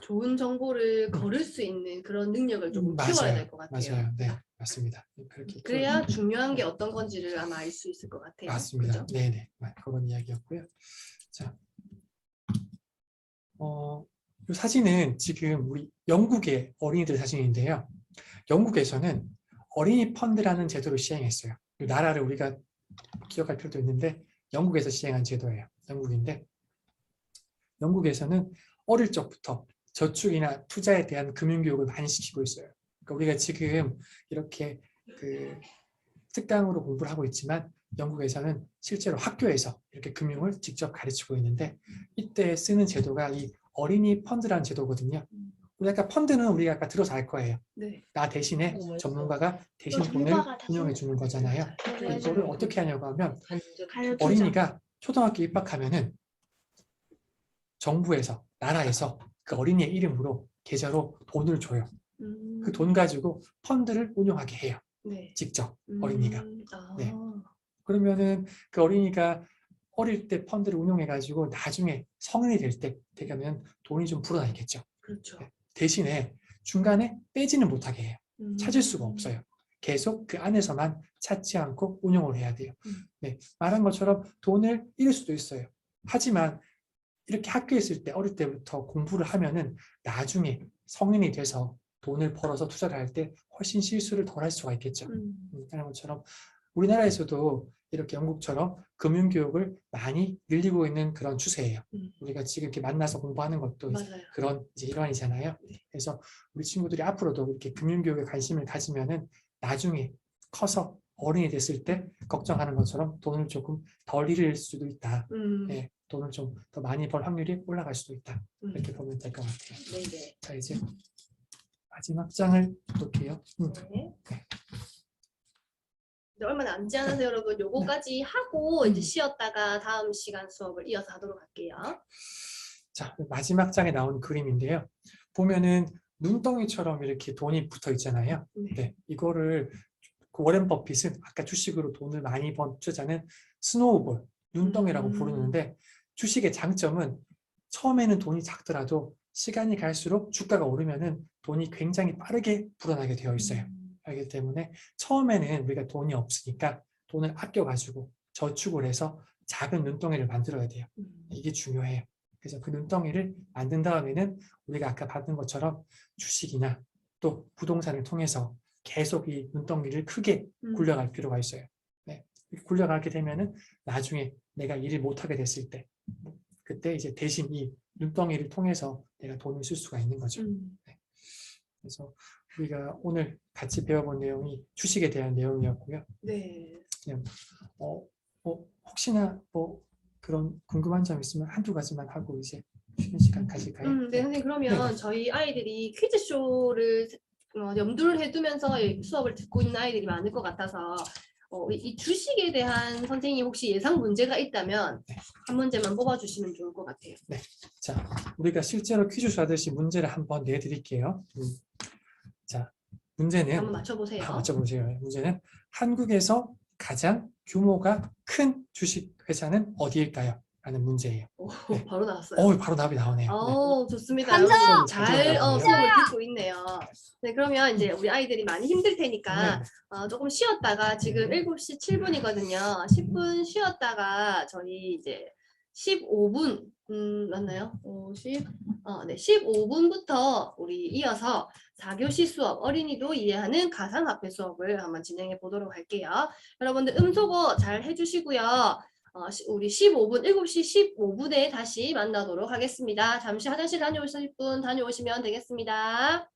좋은 정보를 거를 수 있는 그런 능력을 조금 키워야 될 것 같아요. 맞아요. 네, 맞습니다. 그렇게 그래야 중요한 게 어떤 건지를 아마 알 수 있을 것 같아요. 맞습니다. 그죠? 네네, 그런 이야기였고요. 자, 이 사진은 지금 우리 영국의 어린이들 사진인데요. 영국에서는 어린이 펀드라는 제도를 시행했어요. 이 나라를 우리가 기억할 필요도 있는데 영국에서 시행한 제도예요. 영국인데 영국에서는 어릴 적부터 저축이나 투자에 대한 금융교육을 많이 시키고 있어요. 그러니까 우리가 지금 이렇게 그 특강으로 공부를 하고 있지만 영국에서는 실제로 학교에서 이렇게 금융을 직접 가르치고 있는데 이때 쓰는 제도가 이 어린이 펀드라는 제도거든요. 그러니까 펀드는 우리가 아까 들어서 알 거예요. 네. 나 대신에 전문가가 대신 돈을 운영해 주는 거잖아요. 이거를 어떻게 하냐고 하면 어린이가 초등학교 입학하면은 정부에서 나라에서 그 어린이의 이름으로 계좌로 돈을 줘요. 그 돈 가지고 펀드를 운영하게 해요. 네. 직접 어린이가. 아. 네. 그러면은 그 어린이가 어릴 때 펀드를 운영해 가지고 나중에 성인이 될 때 되면 돈이 좀 불어나겠죠. 그렇죠. 네. 대신에 중간에 빼지는 못하게 해요. 찾을 수가 없어요. 계속 그 안에서만 찾지 않고 운용을 해야 돼요. 네, 말한 것처럼 돈을 잃을 수도 있어요. 하지만 이렇게 학교에 있을 때 어릴 때부터 공부를 하면은 나중에 성인이 돼서 돈을 벌어서 투자를 할 때 훨씬 실수를 덜 할 수가 있겠죠. 라는 것처럼 우리나라에서도 이렇게 영국처럼 금융교육을 많이 늘리고 있는 그런 추세예요. 우리가 지금 이렇게 만나서 공부하는 것도 맞아요. 그런 이제 일환이잖아요. 그래서 우리 친구들이 앞으로도 이렇게 금융교육에 관심을 가지면은 나중에 커서 어른이 됐을 때 걱정하는 것처럼 돈을 조금 덜 잃을 수도 있다. 네, 돈을 좀 더 많이 벌 확률이 올라갈 수도 있다. 이렇게 보면 될 것 같아요. 네네. 자, 이제 마지막 장을 볼게요. 네. 네, 얼마 남지 않아서 여러분 요거까지 하고 이제 쉬었다가 다음 시간 수업을 이어서 하도록 할게요. 자, 마지막 장에 나온 그림인데요. 보면은 눈덩이처럼 이렇게 돈이 붙어 있잖아요. 네, 이거를 그 워렌 버핏은 아까 주식으로 돈을 많이 번 투자자는 스노우볼, 눈덩이라고 부르는데 주식의 장점은 처음에는 돈이 작더라도 시간이 갈수록 주가가 오르면은 돈이 굉장히 빠르게 불어나게 되어 있어요. 그렇기 때문에 처음에는 우리가 돈이 없으니까 돈을 아껴가지고 저축을 해서 작은 눈덩이를 만들어야 돼요. 이게 중요해요. 그래서 그 눈덩이를 만든 다음에는 우리가 아까 봤던 것처럼 주식이나 또 부동산을 통해서 계속 이 눈덩이를 크게 굴려갈 필요가 있어요. 네. 굴려가게 되면은 나중에 내가 일을 못하게 됐을 때 그때 이제 대신 이 눈덩이를 통해서 내가 돈을 쓸 수가 있는 거죠. 네. 그래서 우리가 오늘 같이 배워본 내용이 주식에 대한 내용이었고요. 네. 그냥 혹시나 뭐 그런 궁금한 점 있으면 한두 가지만 하고 이제 쉬는 시간 가질까요? 네, 선생님 그러면 저희 아이들이 퀴즈쇼를 염두를 해두면서 이 수업을 듣고 있는 아이들이 많을 것 같아서 이 주식에 대한 선생님 혹시 예상 문제가 있다면 한 문제만 뽑아주시면 좋을 것 같아요. 네, 자 우리가 실제로 퀴즈쇼 하듯이 문제를 한번 내드릴게요. 자 문제는 한번 맞춰보세요. 맞춰보세요. 문제는 한국에서 가장 규모가 큰 주식 회사는 어디일까요? 라는 문제예요. 오, 네. 바로 나왔어요. 바로 답이 나오네요. 네. 좋습니다. 감사합니다. 잘 나오네요. 수업을 듣고 있네요. 네, 그러면 이제 우리 아이들이 많이 힘들 테니까 네. 조금 쉬었다가 지금 7시 7분이거든요. 10분 쉬었다가 저희 이제 15분 맞나요? 네, 15분부터 우리 이어서 4교시 수업 어린이도 이해하는 가상화폐 수업을 한번 진행해 보도록 할게요. 여러분들 음소거 잘 해주시고요. 우리 15분, 7시 15분에 다시 만나도록 하겠습니다. 잠시 화장실 다녀오실 분 다녀오시면 되겠습니다.